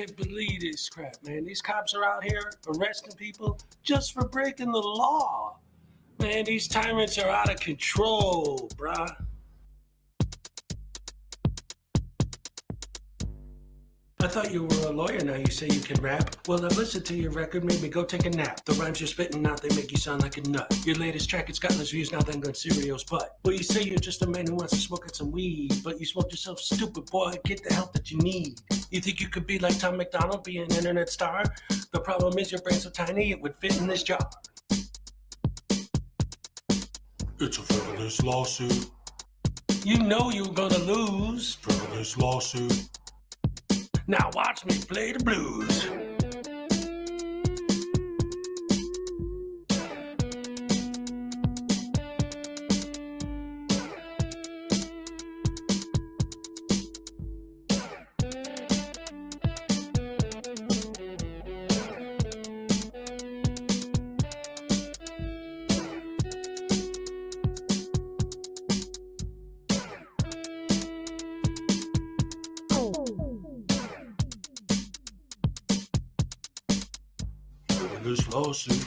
can't believe this crap, man. These cops are out here arresting people just for breaking the law. Man, these tyrants are out of control, bruh. I thought you were a lawyer, now you say you can rap. Well, I've listened to your record, made me go take a nap. The rhymes you're spitting out, they make you sound like a nut. Your latest track, it's got less views now than Gun Cereal's butt. Well, you say you're just a man who wants to smoke at some weed, but you smoke yourself stupid, boy, get the help that you need. You think you could be like Tom McDonald, be an internet star? The problem is your brain's so tiny, it would fit in this jar. It's a frivolous lawsuit. You know you're gonna lose. Frivolous lawsuit. Now watch me play the blues. Frivolous lawsuit.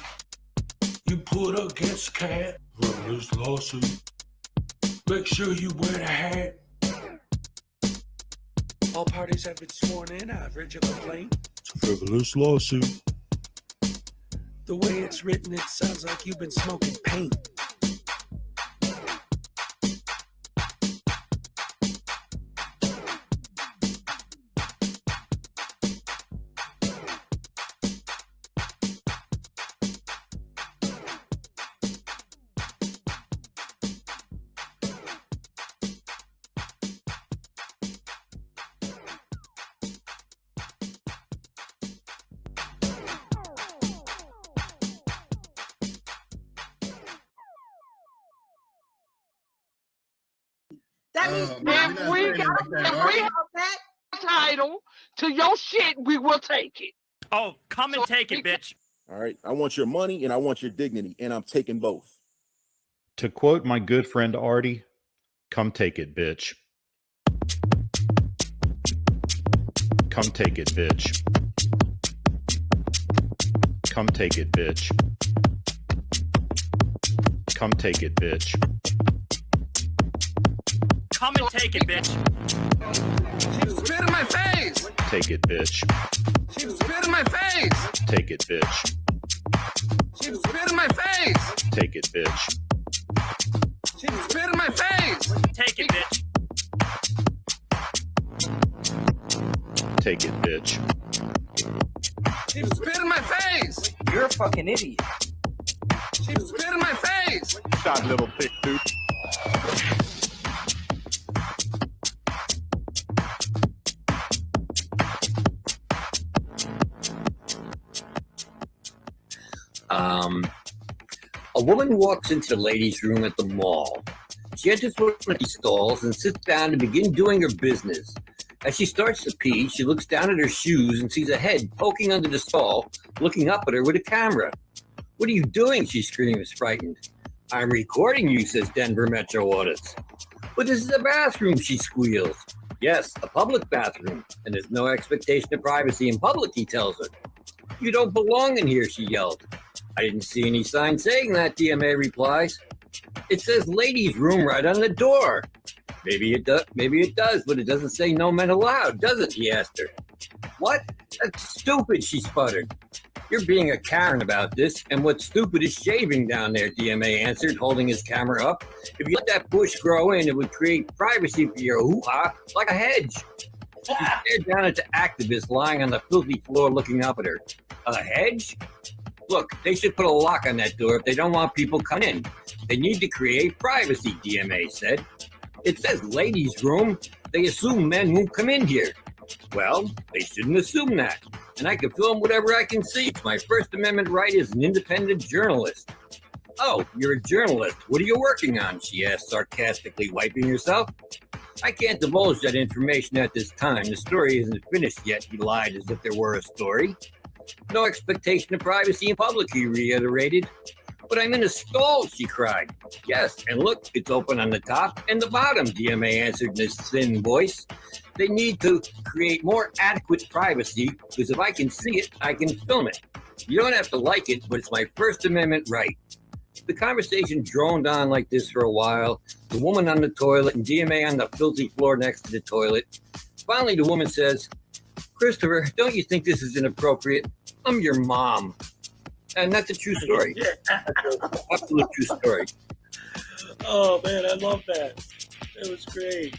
You put against cat. Frivolous lawsuit. Make sure you wear the hat. All parties have been sworn in. I've read your complaint. It's a frivolous lawsuit. The way it's written, it sounds like you've been smoking paint. That means if we have that title to your shit, we will take it. Oh, come and take it, bitch. All right. I want your money and I want your dignity, and I'm taking both. To quote my good friend Artie, come take it, bitch. Come take it, bitch. Come take it, bitch. Come take it, bitch. Come and take it, bitch. Spit in my face. Take it, bitch. Spit in my face. Take it, bitch. Spit in my face. Take it, bitch. Spit in my face. Take it, bitch. Take it, bitch. Spit in my face. You're a fucking idiot. Spit in my face. Shot little thick dude. A woman walks into the ladies' room at the mall. She enters one of these stalls and sits down to begin doing her business. As she starts to pee, she looks down at her shoes and sees a head poking under the stall, looking up at her with a camera. "What are you doing?" she screams, frightened. "I'm recording you," says Denver Metro Audits. "But this is a bathroom," she squeals. "Yes, a public bathroom, and there's no expectation of privacy in public," he tells her. "You don't belong in here," she yelled. "I didn't see any sign saying that," DMA replies. "It says ladies' room right on the door." Maybe it does, but it doesn't say no men allowed, does it?" he asked her. "What? That's stupid," she sputtered. "You're being a Karen about this, and what's stupid is shaving down there," DMA answered, holding his camera up. "If you let that bush grow in, it would create privacy for your hoo-ha like a hedge." She stared down at the activist lying on the filthy floor looking up at her. "A hedge? Look, they should put a lock on that door if they don't want people coming in. They need to create privacy," DMA said. "It says ladies' room. They assume men won't come in here." "Well, they shouldn't assume that. And I can film whatever I can see. It's my First Amendment right as an independent journalist." "Oh, you're a journalist. What are you working on?" she asked, sarcastically, wiping herself. "I can't divulge that information at this time. The story isn't finished yet," he lied as if there were a story. "No expectation of privacy in public," he reiterated. "But I'm in a stall," she cried. "Yes, and look, it's open on the top and the bottom," DMA answered in his thin voice. They need to create more adequate privacy because if I can see it, I can film it. You don't have to like it, but it's my First Amendment right. The conversation droned on like this for a while. The woman on the toilet and GMA on the filthy floor next to the toilet. Finally, the woman says, "Christopher, don't you think this is inappropriate? I'm your mom." And that's a true story. That's an absolute true story. Oh, man, I love that. It was great.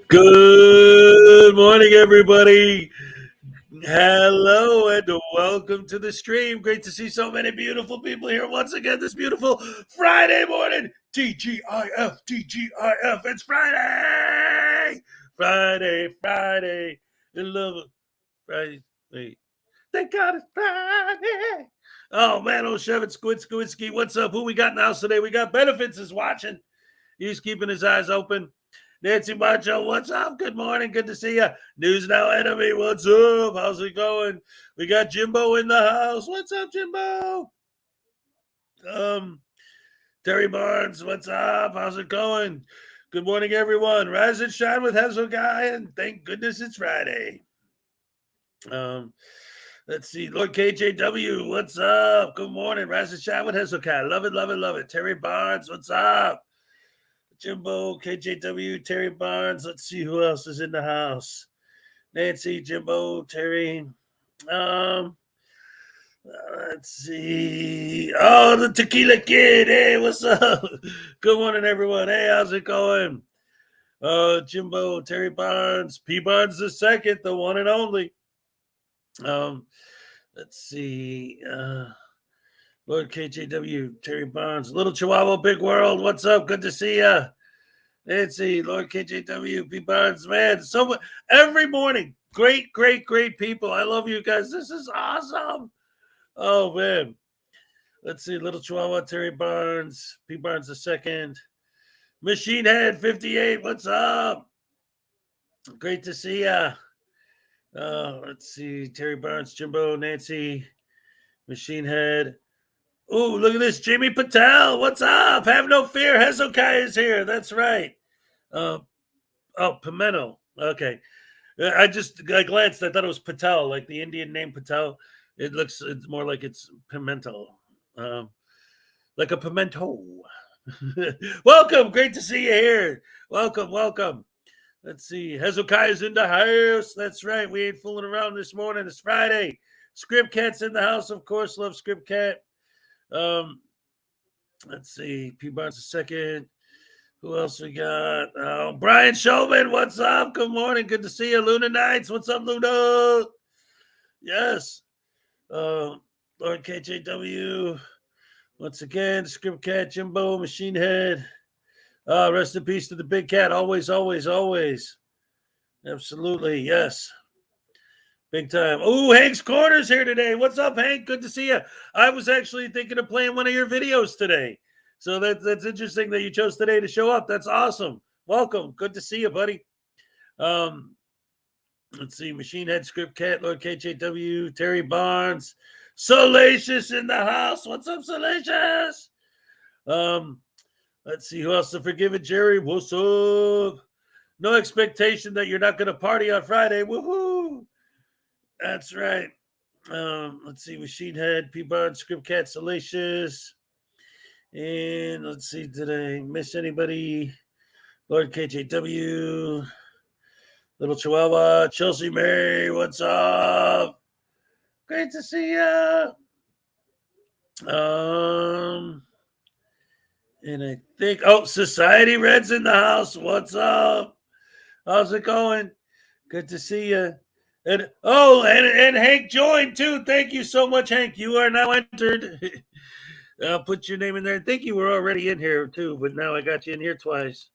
Good morning, everybody. Hello and welcome to the stream. Great to see so many beautiful people here once again this beautiful Friday morning. TGIF, TGIF. It's Friday. Friday. I love it. Friday. Wait. Thank God it's Friday. Oh man, old Chevin Squidski. What's up? Who we got in the house today? We got Benefits is watching. He's keeping his eyes open. Nancy Macho, what's up? Good morning. Good to see you. News Now Enemy, what's up? How's it going? We got Jimbo in the house. What's up, Jimbo? Terry Barnes, what's up? How's it going? Good morning, everyone. Rise and shine with Hezokuai, and thank goodness it's Friday. Let's see. Lord KJW, what's up? Good morning. Rise and shine with Hezokuai. Love it. Terry Barnes, what's up? Jimbo, KJW, Terry Barnes. Let's see who else is in the house. Nancy, Jimbo, Terry. Let's see. Oh, the Tequila Kid. Hey, what's up? Good morning, everyone. Hey, how's it going? Jimbo, Terry Barnes, P. Barnes II, the one and only. Let's see. Lord KJW, Terry Barnes, Little Chihuahua, Big World. What's up? Good to see ya. Nancy, Lord KJW, P. Barnes, man. So much every morning. Great people. I love you guys. This is awesome. Oh man. Let's see. Little Chihuahua, Terry Barnes, P. Barnes II. Machine Head 58. What's up? Great to see ya. Let's see. Terry Barnes, Jimbo, Nancy, Machine Head. Oh, look at this. Jamie Patel. What's up? Have no fear. Hezokuai is here. That's right. Pimento. Okay. I glanced. I thought it was Patel, like the Indian name Patel. It's more like it's pimento. Like a pimento. Welcome. Great to see you here. Welcome. Let's see. Hezokuai is in the house. That's right. We ain't fooling around this morning. It's Friday. Script Cat's in the house, of course. Love Script Cat. Let's see. P. Barnes II. Who else we got? Brian Showman, what's up? Good morning. Good to see you. Luna Nights, what's up, Luna? Yes. Lord KJW. Once again, Script Cat, Jimbo, Machine Head. Rest in peace to the big cat. Always. Absolutely, yes. Big time. Oh, Hank's Corner's here today. What's up, Hank? Good to see you. I was actually thinking of playing one of your videos today. So that's interesting that you chose today to show up. That's awesome. Welcome. Good to see you, buddy. Let's see. Machine Head, Script Cat, Lord KJW, Terry Barnes. Salacious in the house. What's up, Salacious? Let's see who else to forgive it. Jerry, what's up? No expectation that you're not going to party on Friday. Woohoo! That's right. Let's see. Machine Head, P. Barnes, Script Cat, Salacious. And let's see. Did I miss anybody? Lord KJW. Little Chihuahua. Chelsea Mary. What's up? Great to see ya. And I think, Society Red's in the house. What's up? How's it going? Good to see you. And Hank joined too. Thank you so much, Hank. You are now entered. I'll put your name in there. I think you were already in here too, but now I got you in here twice.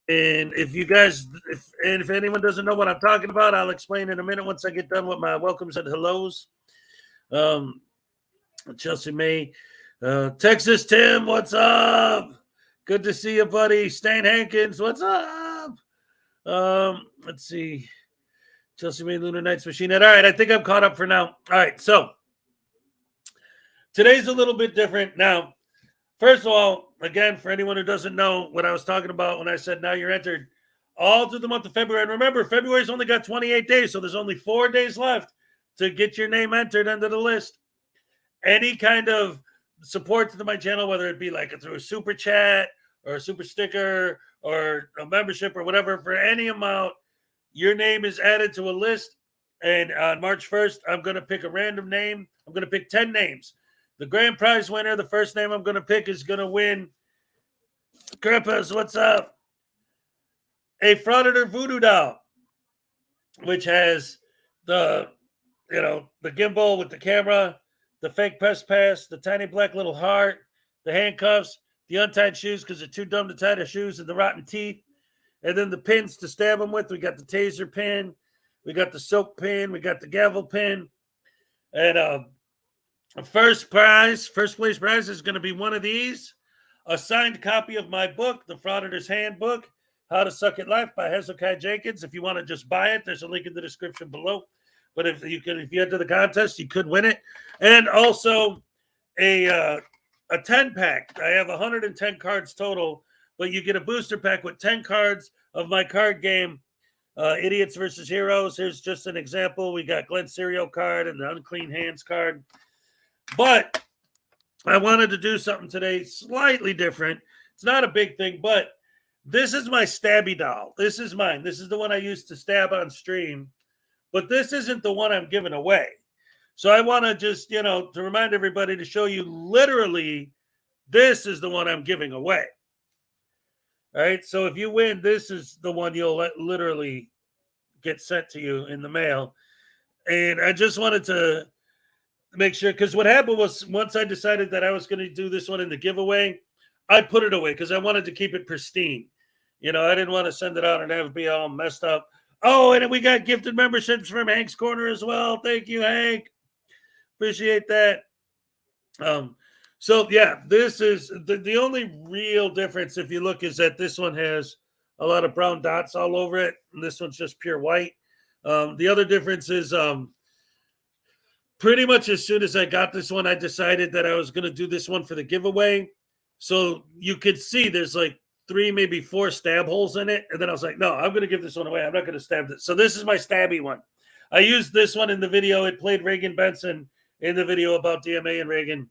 And if you guys, if anyone doesn't know what I'm talking about, I'll explain in a minute once I get done with my welcomes and hellos. Chelsea May, Texas Tim, what's up? Good to see you, buddy. Stan Hankins, what's up? Let's see. Chelsea May, Lunar Nights Machine Head. All right, I think I'm caught up for now. All right, so today's a little bit different. Now, first of all, again, for anyone who doesn't know what I was talking about when I said now you're entered, all through the month of February. And remember, February's only got 28 days, so there's only 4 days left to get your name entered under the list. Any kind of support to my channel, whether it be like through a super chat or a super sticker or a membership or whatever, for any amount, your name is added to a list. And on March 1st, I'm going to pick a random name. I'm going to pick 10 names. The grand prize winner, the first name I'm going to pick is going to win. Grandpa's, what's up? A Frauditor voodoo doll, which has the the gimbal with the camera, the fake press pass, the tiny black little heart, the handcuffs, the untied shoes because they're too dumb to tie their shoes, and the rotten teeth, and then the pins to stab them with. We got the taser pin, we got the soap pin, we got the gavel pin, and first place prize is going to be one of these, a signed copy of my book, The Frauditors Handbook, How to Suck at Life by Hezokuai Jenkins. If you want to just buy it, there's a link in the description below. But if you enter the contest, you could win it. And also a 10-pack. I have 110 cards total, but you get a booster pack with 10 cards of my card game, Idiots versus Heroes. Here's just an example. We got Glenn's cereal card and the Unclean Hands card. But I wanted to do something today slightly different. It's not a big thing, but this is my stabby doll. This is mine. This is the one I used to stab on stream. But this isn't the one I'm giving away. So I want to just, to remind everybody to show you literally this is the one I'm giving away. All right. So if you win, this is the one you'll literally get sent to you in the mail. And I just wanted to make sure, because what happened was once I decided that I was going to do this one in the giveaway, I put it away because I wanted to keep it pristine. I didn't want to send it out and have it be all messed up. Oh, and we got gifted memberships from Hank's Corner as well. Thank you, Hank. Appreciate that. So yeah, this is the only real difference, if you look, is that this one has a lot of brown dots all over it, and this one's just pure white. The other difference is pretty much as soon as I got this one, I decided that I was going to do this one for the giveaway. So you could see there's like 3, maybe 4 stab holes in it. And then I was like, no, I'm going to give this one away. I'm not going to stab this. So this is my stabby one. I used this one in the video. It played Reagan Benson in the video about DMA and Reagan.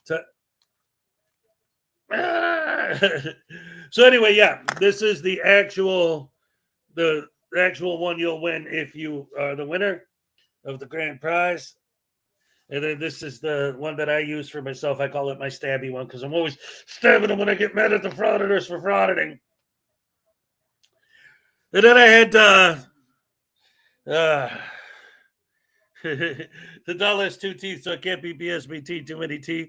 So anyway, yeah, this is the actual one you'll win if you are the winner of the grand prize. And then this is the one that I use for myself. I call it my stabby one because I'm always stabbing them when I get mad at the frauditors for frauditing. And then I had the doll has 2 teeth, so it can't be BSBT, too many teeth.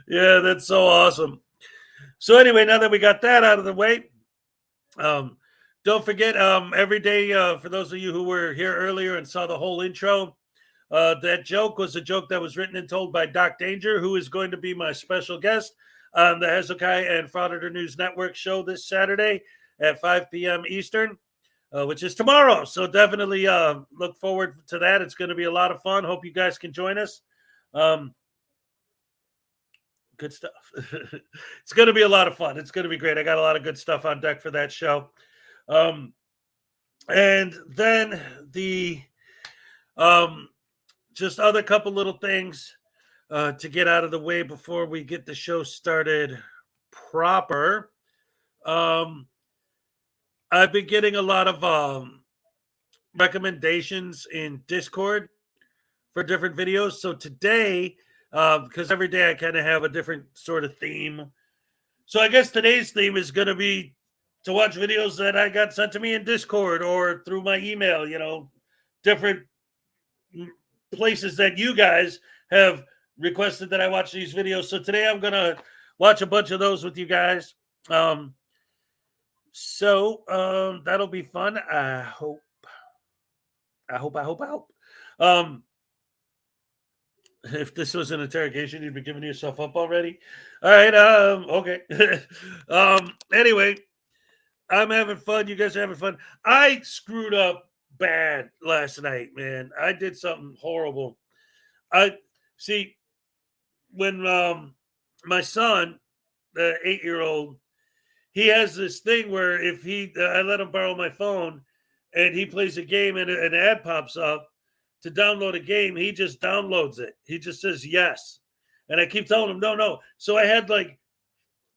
Yeah, that's so awesome. So anyway, now that we got that out of the way, don't forget, every day, for those of you who were here earlier and saw the whole intro, that joke was a joke that was written and told by Doc Danger, who is going to be my special guest on the Hezokuai and Frauditor News Network show this Saturday at 5 p.m. Eastern, which is tomorrow. So definitely look forward to that. It's going to be a lot of fun. Hope you guys can join us. Good stuff. It's going to be a lot of fun. It's going to be great. I got a lot of good stuff on deck for that show. And then the just other couple little things to get out of the way before we get the show started proper. I've been getting a lot of recommendations in Discord for different videos. So today, because every day I kind of have a different sort of theme. So I guess today's theme is going to be to watch videos that I got sent to me in Discord or through my email, different places that you guys have requested that I watch these videos. So today I'm going to watch a bunch of those with you guys. So that'll be fun. I hope. If this was an interrogation, you'd be giving yourself up already. All right. Okay. Anyway, I'm having fun. You guys are having fun. I screwed up bad last night, man. I did something horrible. I see when my son, the 8-year-old, he has this thing where if I let him borrow my phone and he plays a game and an ad pops up to download a game, he just downloads it. He just says yes. And I keep telling him, no. So I had like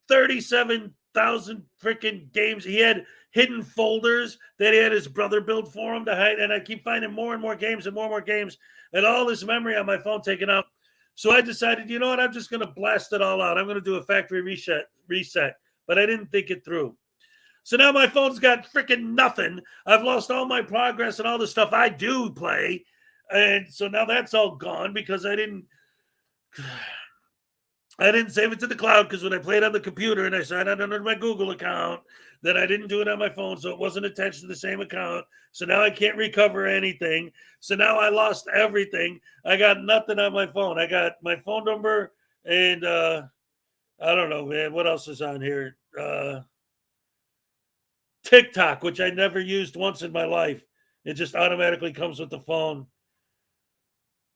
37,000 freaking games. He had hidden folders that he had his brother build for him to hide. And I keep finding more and more games and more games and all this memory on my phone taken up. So I decided, you know what? I'm just going to blast it all out. I'm going to do a factory reset, but I didn't think it through. So now my phone's got freaking nothing. I've lost all my progress and all the stuff I do play. And so now that's all gone because I didn't save it to the cloud because when I played on the computer and I signed out under my Google account, then I didn't do it on my phone, so it wasn't attached to the same account. So now I can't recover anything. So now I lost everything. I got nothing on my phone. I got my phone number and I don't know, man. What else is on here? TikTok, which I never used once in my life. It just automatically comes with the phone.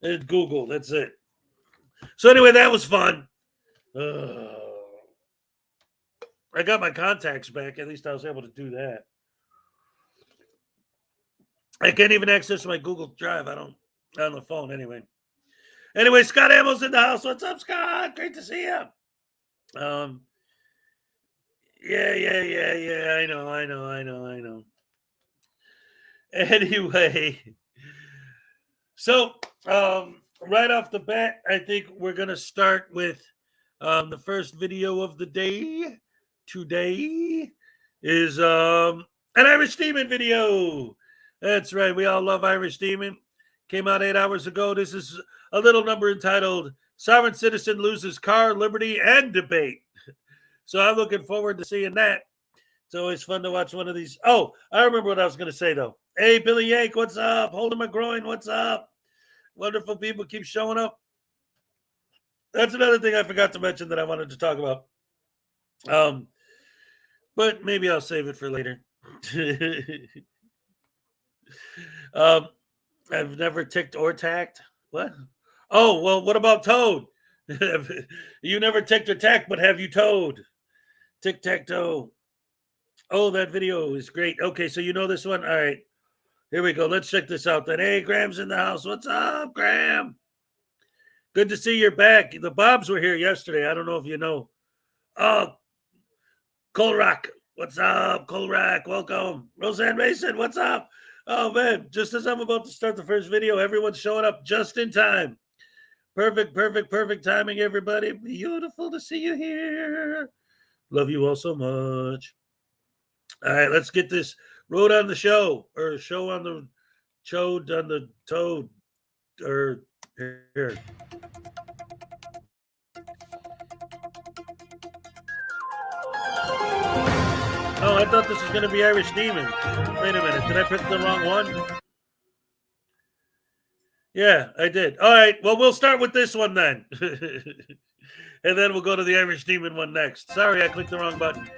And Google, that's it. So anyway, that was fun. I got my contacts back. At least I was able to do that. I can't even access my Google Drive. I don't on the phone anyway. Anyway, Scott Ammo's in the house. What's up, Scott? Great to see you. Yeah. I know. Anyway, so right off the bat, I think we're gonna start with the first video of the day. Today is an Irish Demon video. That's right. We all love Irish Demon. Came out 8 hours ago. This is a little number entitled Sovereign Citizen Loses Car, Liberty, and Debate. So I'm looking forward to seeing that. It's always fun to watch one of these. Oh, I remember what I was going to say, though. Hey, Billy Yank, what's up? Holding my groin, what's up? Wonderful people keep showing up. That's another thing I forgot to mention that I wanted to talk about. But maybe I'll save it for later. I've never ticked or tacked. What? Oh, well, what about toad? You never ticked or tacked, but have you toad? Tic-tac-toe. Oh, that video is great. Okay, so you know this one? All right. Here we go. Let's check this out then. Hey, Graham's in the house. What's up, Graham? Good to see you're back. The Bobs were here yesterday. I don't know if you know. Oh, Colrack. What's up, Colrack? Welcome. Roseanne Mason, what's up? Oh, man, just as I'm about to start the first video, everyone's showing up just in time. Perfect timing, everybody. Beautiful to see you here. Love you all so much. All right, let's get this road on the show, or show on the chode on the toad, or here. Oh, I thought this was going to be Irish Demon. Wait a minute. Did I pick the wrong one? Yeah, I did. All right. Well, we'll start with this one then. And then we'll go to the Irish Demon one next. Sorry, I clicked the wrong button.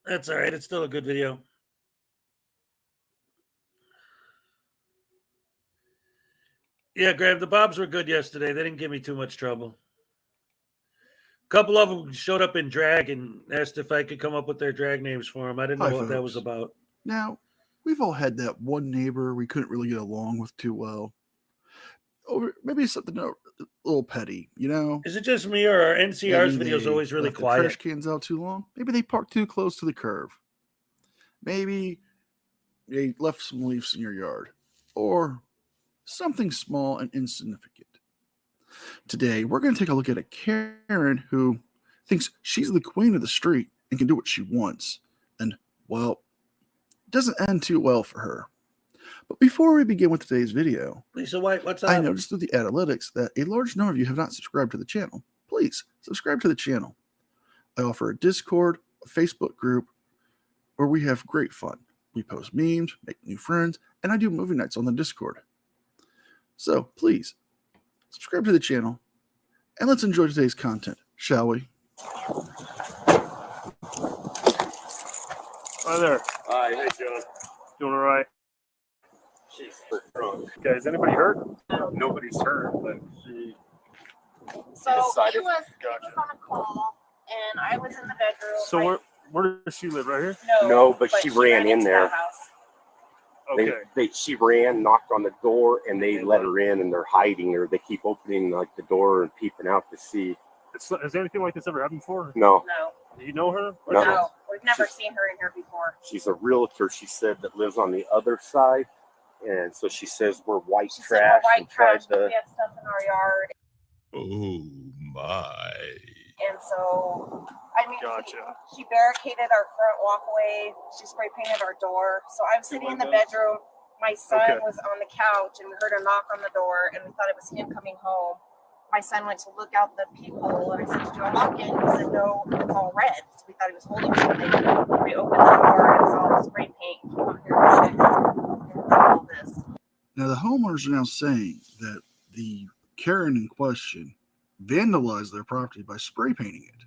That's all right. It's still a good video. Yeah, Graham, the Bobs were good yesterday. They didn't give me too much trouble. A couple of them showed up in drag and asked if I could come up with their drag names for them. I didn't know what that was about. Now, we've all had that one neighbor we couldn't really get along with too well. Or maybe something a little petty, you know? Is it just me, or are NCR's videos always really quiet? Trash cans out too long. Maybe they parked too close to the curve. Maybe they left some leaves in your yard. Or something small and insignificant. Today, we're going to take a look at a Karen who thinks she's the queen of the street and can do what she wants. And, well, it doesn't end too well for her. But before we begin with today's video, Lisa White, what's up? I noticed through the analytics that a large number of you have not subscribed to the channel. Please, subscribe to the channel. I offer a Discord, a Facebook group, where we have great fun. We post memes, make new friends, and I do movie nights on the Discord. So, please, subscribe to the channel, and let's enjoy today's content, shall we? Hi there. Hi, hey, John. Doing all right? She's drunk. Okay, is anybody hurt? Nobody's hurt, but she So decided. he was on a call, and I was in the bedroom. So where does she live? Right here? No, but she ran in into there. the house. Okay. She ran, knocked on the door, and they let her in, and they're hiding her. They keep opening like the door and peeping out to see. Has anything like this ever happened before? No, No, Do you know her? No. we've never seen her in here before. she's a realtor. She said that lives on the other side, and so she says we're white She said trash. we're white and tried trash. We have stuff in our yard, Oh my. and so I mean, Gotcha. she barricaded our front walkway. She spray painted our door. So I'm sitting in the bedroom. My son was on the couch, and we heard a knock on the door, and we thought it was him coming home. My son went to look out the peephole, and I said, "Did you unlock it?" And he said, "No, it's all red." So we thought he was holding something. We opened the door and saw the spray paint. Came out here and all this. Now, the homeowners are now saying that the Karen in question vandalized their property by spray painting it.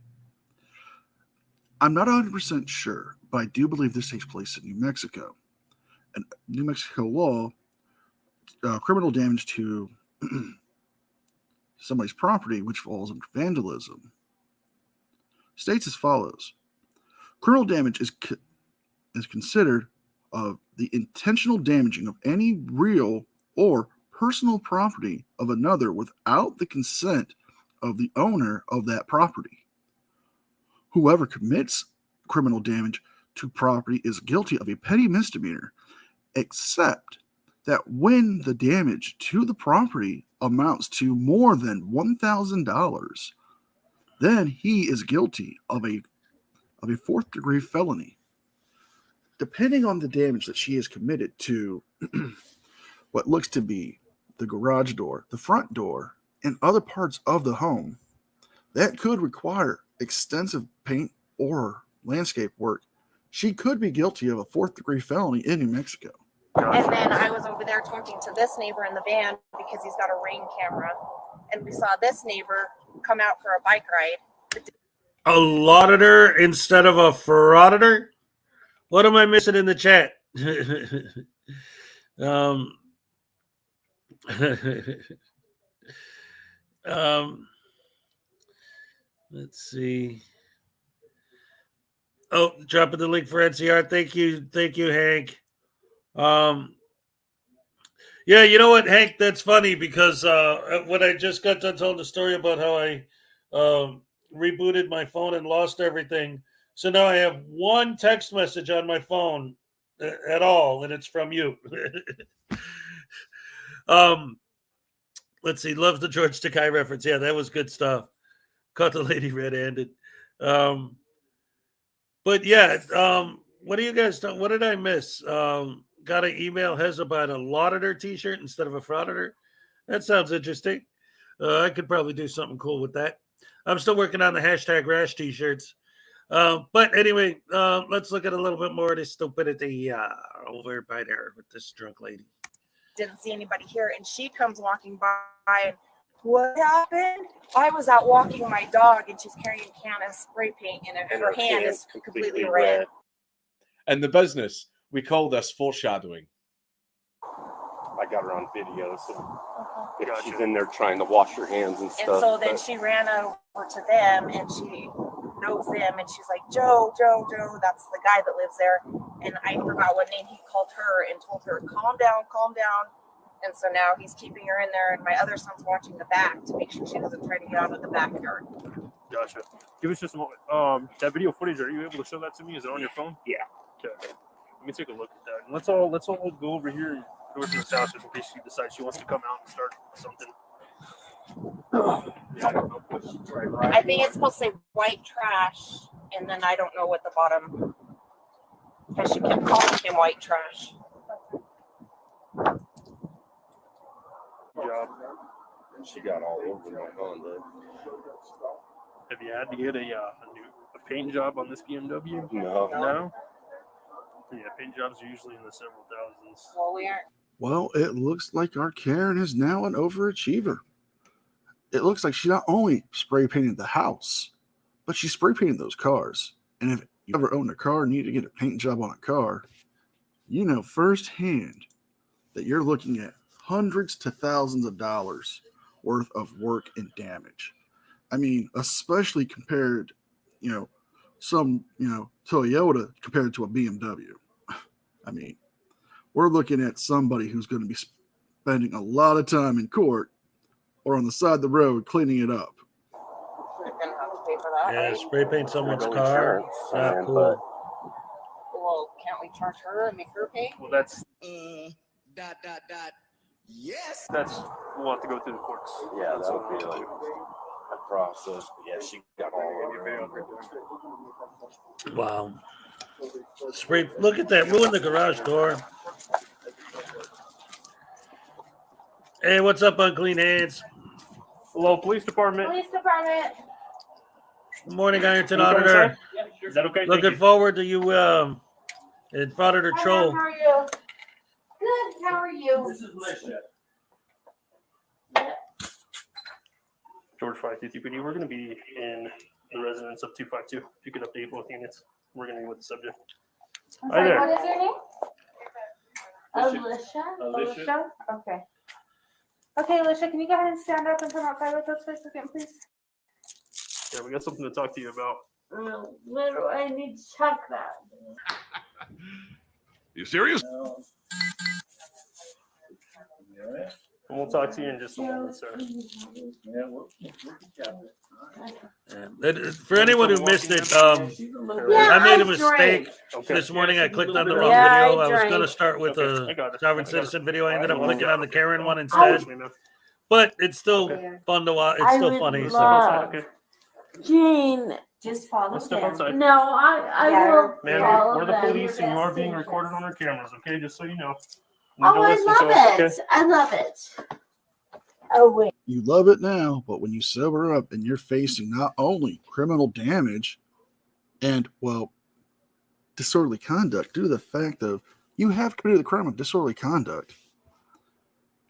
I'm not 100% sure, but I do believe this takes place in New Mexico. And New Mexico law, criminal damage to somebody's property, which falls under vandalism, states as follows. Criminal damage is considered of the intentional damaging of any real or personal property of another without the consent of the owner of that property. Whoever commits criminal damage to property is guilty of a petty misdemeanor, except that when the damage to the property amounts to more than $1,000, then he is guilty of a fourth-degree felony. Depending on the damage that she has committed to what looks to be the garage door, the front door, and other parts of the home, that could require extensive paint or landscape work. She could be guilty of a fourth-degree felony in New Mexico. And then I was over there talking to this neighbor in the van because he's got a Ring camera. And we saw this neighbor come out for a bike ride. A lauditor instead of a frauditor? What am I missing in the chat? Let's see. Oh, dropping the link for NCR. Thank you, Hank. Yeah, you know what, Hank? That's funny because when I just got done telling the story about how I rebooted my phone and lost everything, so now I have one text message on my phone at all, and it's from you. Let's see. Loves the George Takei reference. Yeah, that was good stuff. Caught the lady red-handed. But yeah, what do you guys do? What did I miss? Got an email Hez about a lauditor t-shirt instead of a frauditor. That sounds interesting. I could probably do something cool with that. I'm still working on the hashtag rash t-shirts. But anyway, let's look at a little bit more of this stupidity over by there with this drunk lady. Didn't see anybody here, and she comes walking by, and what happened? I was out walking my dog, and she's carrying a can of spray paint, and her hand is completely red. And the business, we call this foreshadowing. I got her on video, so she's in there trying to wash her hands and stuff. And so then she ran over to them, and she knows them, and she's like, Joe, that's the guy that lives there. And I forgot what name he called her and told her, calm down. And so now he's keeping her in there, and my other son's watching the back to make sure she doesn't try to get out of the backyard. Gotcha. Give us just a moment. That video footage, are you able to show that to me? Is it on your phone? Yeah. Okay. Let me take a look at that. And let's all go over here and go to the house just in case she decides she wants to come out and start something. Yeah, I don't know what she's trying right. I think it's supposed to say white trash, and then I don't know what the bottom, because she kept calling him white trash. Good job. And she got all over my Honda. Have you had to get a paint job on this BMW? No. Yeah, paint jobs are usually in the several thousands. Well, we aren't. Well, it looks like our Karen is now an overachiever. It looks like she not only spray painted the house, but she spray painted those cars. And if you ever own a car and need to get a paint job on a car, you know firsthand that you're looking at hundreds to thousands of dollars worth of work and damage. I mean, especially compared, some, Toyota compared to a BMW. I mean, we're looking at somebody who's going to be spending a lot of time in court or on the side of the road cleaning it up. You're gonna have to pay for that. Yeah, right? spray paint someone's car. Not cool. Well, can't we charge her and make her pay? Well, that's Yes. we'll have to go through the courts. Yeah, that'll be like. process. But yeah, she got all of her. Wow. Spray. Look at that. Ruined the garage door. Hey, what's up, Unclean Hands? Hello, police department. Police department. Good morning, Ironton Can you come Auditor. inside? Is that okay? Looking forward to you in Frauditor Hi, Troll. How are you? Good. How are you? This is Alicia. George 550PD, we're going to be in the residence of 252. If you could update both units, we're going to be with the subject. I'm Hi sorry, there. what is your name? Alicia. Alicia. Okay. Okay, Alicia, can you go ahead and stand up and come outside with us for a second, please? Yeah, we got something to talk to you about. Where do I need to check that? You serious? And we'll talk to you in just a moment, sir. For anyone who missed it, I made a mistake this morning. I clicked on the wrong video. I was going to start with a sovereign citizen video. I ended up clicking on the Karen one instead. But it's still fun to watch. It's still funny. So. Gene, just follow Let's step them. outside. No, I will Ma'am, follow we're the them. police and you are being recorded on our cameras, okay? Just so you know. Oh, I love it. I love it. Oh, wait. You love it now, but when you sober up and you're facing not only criminal damage and, well, disorderly conduct due to the fact of you have committed the crime of disorderly conduct.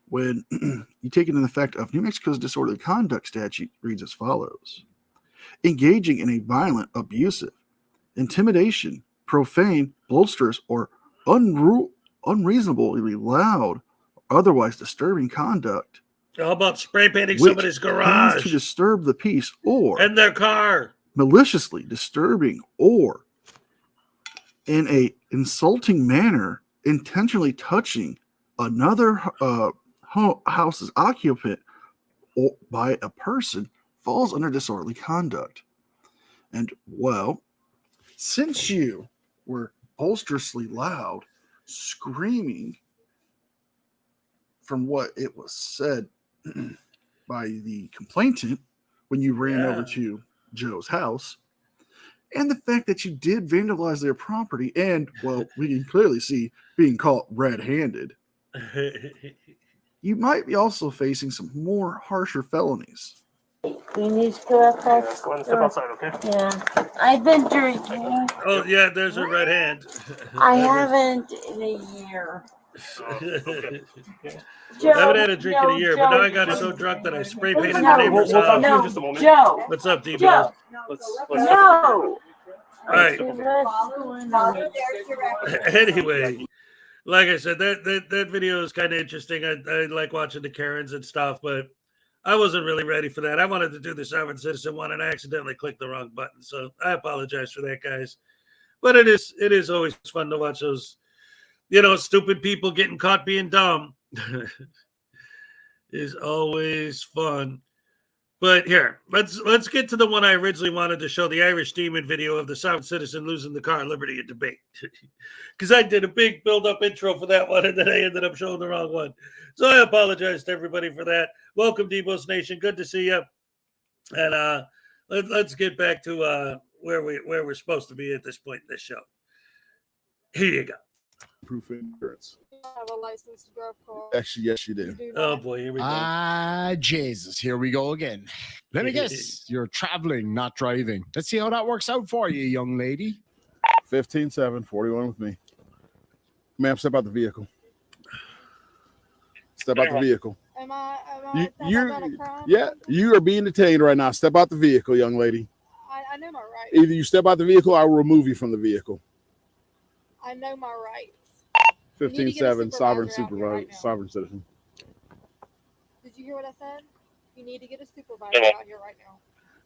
When you take it in the fact of New Mexico's disorderly conduct statute reads as follows: engaging in a violent, abusive, intimidation, profane, boisterous, or unreasonably loud, or otherwise disturbing conduct. How about spray painting which somebody's tends garage to disturb the peace or and their car, maliciously disturbing or in a insulting manner intentionally touching another house's occupant or by a person falls under disorderly conduct. And well, since you were boisterously loud, screaming from what it was said by the complainant when you ran over to Joe's house, and the fact that you did vandalize their property, and well, we can clearly see being caught red-handed, you might be also facing some more harsher felonies. We need to go outside. Go ahead and step outside, okay? Yeah, I've been drinking. Oh yeah, there's her red hand. I haven't in a year. I haven't had a drink in a year, but now I got so drunk that I spray painted the neighbor's We'll talk to you in house. just a moment. Joe. What's up, D-Bo? Joe. Let's No. All right. Anyway, like I said, that video is kind of interesting. I like watching the Karens and stuff, but I wasn't really ready for that. I wanted to do the sovereign citizen one, and I accidentally clicked the wrong button. So I apologize for that, guys. But it is always fun to watch those, stupid people getting caught being dumb. Is always fun. But here, let's get to the one I originally wanted to show, the Irish Demon video of the sovereign citizen losing the car at Liberty at debate. Because I did a big build-up intro for that one, and then I ended up showing the wrong one. So I apologize to everybody for that. Welcome, Debo's Nation. Good to see you. And let's get back to where we're supposed to be at this point in this show. Here you go. Proof of insurance. Have a license to drive car. Actually, yes, you do. Oh boy, here we go. Jesus, here we go again. Let me guess, you're traveling, not driving. Let's see how that works out for you, young lady. 15-7, 41 with me. Ma'am, step out the vehicle. Step out the vehicle. Am I You are being detained right now. Step out the vehicle, young lady. I know my rights. Either you step out the vehicle, or I will remove you from the vehicle. I know my rights. 15-7, sovereign supervisor supervisor, sovereign citizen. Did you hear what I said? You need to get a supervisor out here right now.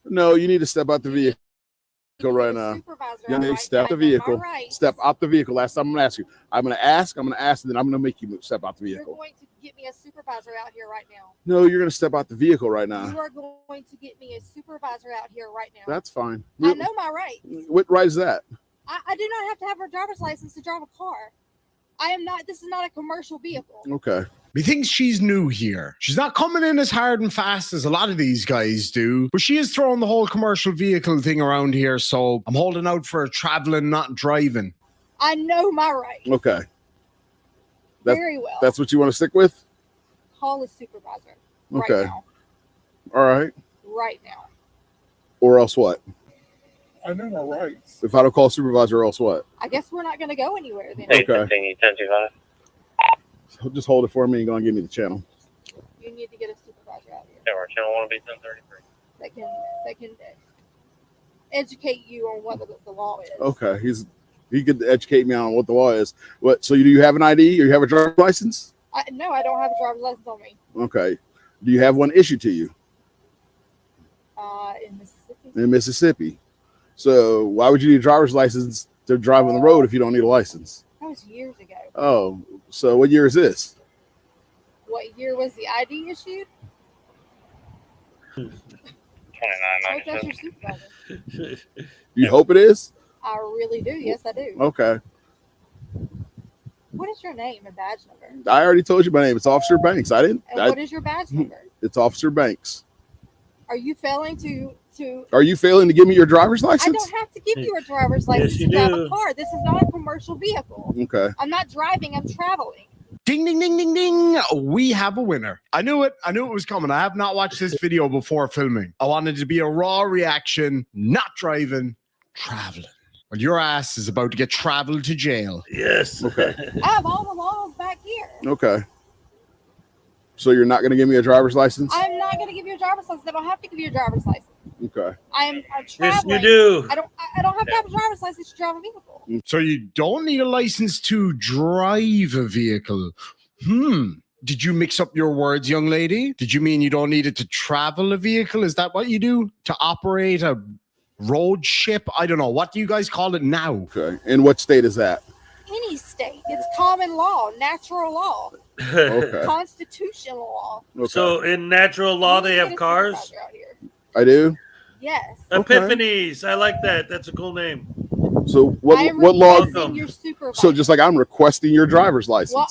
No, you need to step out the vehicle right now. You need to step the vehicle. Step out the vehicle. Last time I'm going to ask you. I'm going to ask, and then I'm going to make you step out the You're vehicle. going to get me a supervisor out here right now. No, you're going to step out the vehicle right now. You are going to get me a supervisor out here right now. That's fine. I know my rights. What right is that? I do not have to have a driver's license to drive a car. I am not. This is not a commercial vehicle. Okay. Methinks she's new here. She's not coming in as hard and fast as a lot of these guys do, but she is throwing the whole commercial vehicle thing around here, so I'm holding out for traveling, not driving. I know my rights. Okay. Very well. That's what you want to stick with? Call the supervisor. Okay. Right now. All right. Right now. Or else what? I know my rights. If I don't call supervisor, or else what? I guess we're not going to go anywhere then. Okay. So just hold it for me and go and give me the channel. You need to get a supervisor out here. Yeah, our channel 1B1033. That can educate you on what the law is. Okay. He could educate me on what the law is. What? So do you have an ID or you have a driver's license? No, I don't have a driver's license on me. Okay. Do you have one issued to you? In Mississippi. In Mississippi. So why would you need a driver's license to drive on the road if you don't need a license? That was years ago. Oh, so what year is this? What year was the ID issued? 2997. You hope it is? I really do. Yes, I do. Okay. What is your name and badge number? I already told you my name. It's Officer Banks. And what is your badge number? It's Officer Banks. Are you failing to? Are you failing to give me your driver's license? I don't have to give you a driver's license to drive a car. This is not a commercial vehicle. Okay. I'm not driving. I'm traveling. Ding, ding, ding, ding, ding. We have a winner. I knew it. I knew it was coming. I have not watched this video before filming. I wanted it to be a raw reaction, not driving, traveling. Well, your ass is about to get traveled to jail. Yes. Okay. I have all the laws back here. Okay. So you're not going to give me a driver's license? I'm not going to give you a driver's license. I don't have to give you a driver's license. Okay. I'm Yes, traveling. you do. I don't have to have a driver's license to drive a vehicle. So you don't need a license to drive a vehicle. Did you mix up your words, young lady? Did you mean you don't need it to travel a vehicle? Is that what you do? To operate a road ship? I don't know. What do you guys call it now? Okay. And what state is that? Any state. It's common law, natural law, Okay. constitutional law. Okay. So in natural law, they have cars. Supervisor out here. I do? Yes. Epiphanies. I like that. That's a cool name. So what I am law? requesting your supervisor. So just like I'm requesting your driver's license. Well,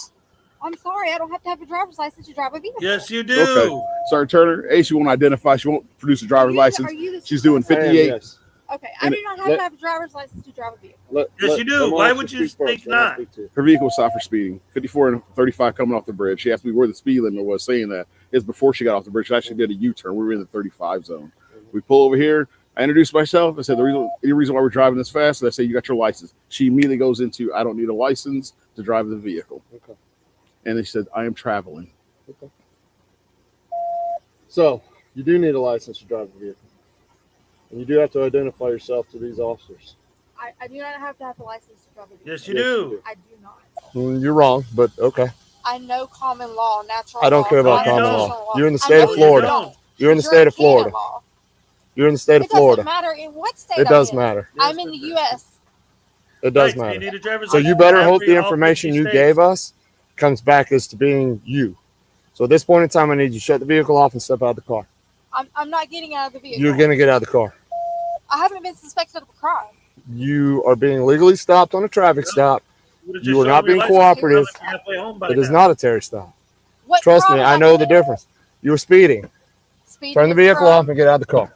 I'm sorry, I don't have to have a driver's license to drive a vehicle. Yes, you do. Okay. Sergeant Turner, A, she won't identify. She won't produce a driver's license. She's doing 58. Okay, I do not have to have a driver's license to drive a vehicle. Yes, you do. Why would you think not? Her vehicle was stopped for speeding. 54 and 35 coming off the bridge. She asked me where the speed limit was, saying that is before she got off the bridge. She actually did a U-turn. We were in the 35 zone. We pull over here. I introduced myself. I said, any reason why we're driving this fast? And I say, you got your license. She immediately goes into, I don't need a license to drive the vehicle. Okay. And they said, I am traveling. Okay. So you do need a license to drive a vehicle. And you do have to identify yourself to these officers. I do not have to have a license to drive a vehicle. Yes, you do. I do not. Well, you're wrong, but okay. I know common law, natural I don't law, care about common constitutional law. law. You're in the I state know of you Florida. don't. You're in the You're state of Canada Florida. law. You're in the state of It doesn't Florida. matter in what state It I'm does in. matter. I'm in the U.S. It does Right, so you matter. need a driver's So you license better in hope the all 50 information you states. gave us comes back as to being you. So at this point in time, I need you to shut the vehicle off and step out of the car. I'm not getting out of the vehicle. You're going to get out of the car. I haven't been suspected of a crime. You are being legally stopped on a traffic stop. Would've You just are not shown your being license, cooperative. you're halfway home by It is now. not a Terry stop. What Trust me, crime I am know the difference. You were speeding. Speeding Turn the is vehicle crime. off and get out of the car.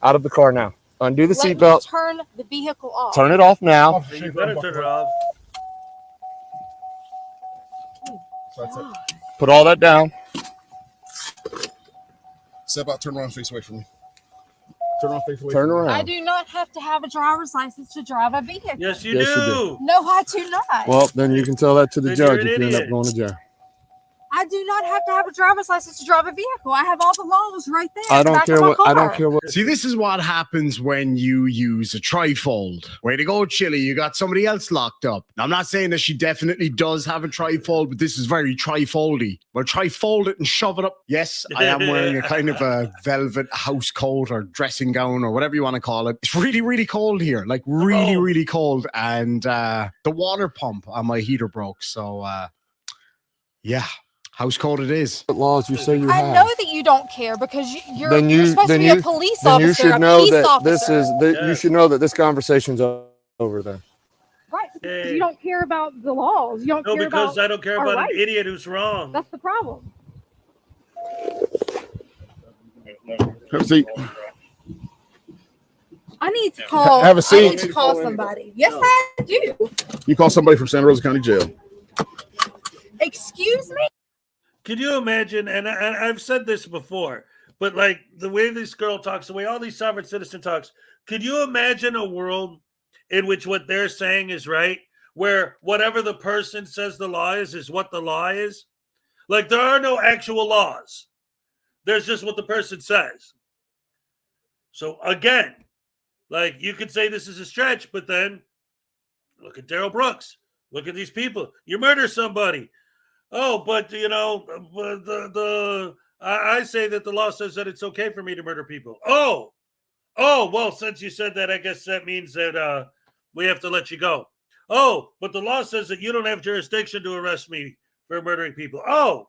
Out of the car now. Undo the Let me seatbelt. turn the vehicle off. Turn it off now. You better turn it off. Put all that down. Step out, turn around, face away from me. Turn around, face away Turn from me. I around. do not have to have a driver's license to drive a vehicle. Yes, you Yes, you do. No, I do not. Well, then you can tell that to the Then you're judge an if you end up idiot. going to jail. I do not have to have a driver's license to drive a vehicle. I have all the laws right there. I in the don't back care of my what. I don't car. care what. See, this is what happens when you use a trifold. Way to go, Chili. You got somebody else locked up. Now, I'm not saying that she definitely does have a trifold, but this is very trifoldy. Well, trifold it and shove it up. Yes, I am wearing a kind of a velvet house coat or dressing gown or whatever you want to call it. It's really, really cold here. Like really, really cold. And the water pump on my heater broke. So, yeah. House cold it is. What laws you say you I have? know that you don't care because you're Then you supposed to then be you a police then you officer, should a know peace that officer. this is that you should know that this conversation's over then. Right, Because you don't care about the laws. You don't No, care because about I don't care our about rights. an idiot who's wrong. That's the problem. Have a seat. I need to call. Have a seat. I need to call somebody. Yes, I do. You call somebody from Santa Rosa County Jail. Excuse me. Can you imagine? And I've said this before, but like the way this girl talks, the way all these sovereign citizen talks, could you imagine a world in which what they're saying is right, where whatever the person says the law is what the law is? Like there are no actual laws. There's just what the person says. So again, like you could say this is a stretch, but then look at Daryl Brooks. Look at these people. You murder somebody. Oh, but you know, I say that the law says that it's okay for me to murder people. Oh, well, since you said that, I guess that means that we have to let you go. Oh, but the law says that you don't have jurisdiction to arrest me for murdering people. Oh,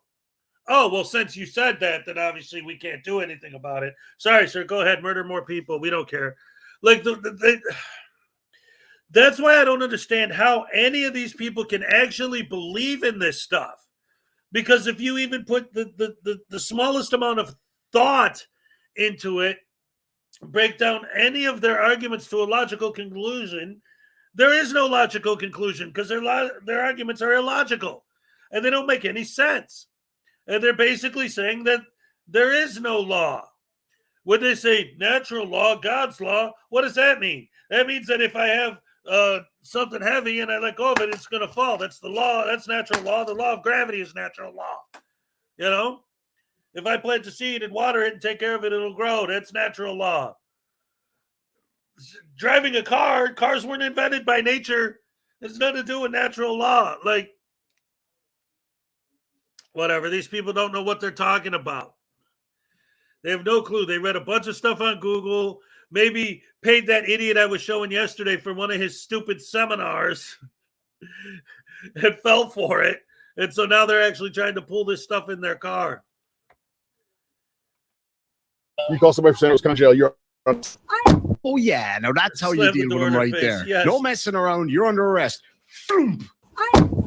well, since you said that, then obviously we can't do anything about it. Sorry, sir. Go ahead, murder more people. We don't care. Like that's why I don't understand how any of these people can actually believe in this stuff. Because if you even put the smallest amount of thought into it, break down any of their arguments to a logical conclusion, there is no logical conclusion because their arguments are illogical and they don't make any sense. And they're basically saying that there is no law. When they say natural law, God's law, what does that mean? That means that if I have something heavy and I let go of it, it's going to fall. That's the law. That's natural law. The law of gravity is natural law. You know, if I plant a seed and water it and take care of it, it'll grow. That's natural law. Driving a car, cars weren't invented by nature. It's nothing to do with natural law. Like, whatever. These people don't know what they're talking about. They have no clue. They read a bunch of stuff on Google, maybe paid that idiot I was showing yesterday for one of his stupid seminars and fell for it. And so now they're actually trying to pull this stuff in their car. You call somebody from Santa Rosa County Jail. You're Oh yeah, now that's how you Slam the deal with door in them their right face, there. yes. No messing around. You're under arrest.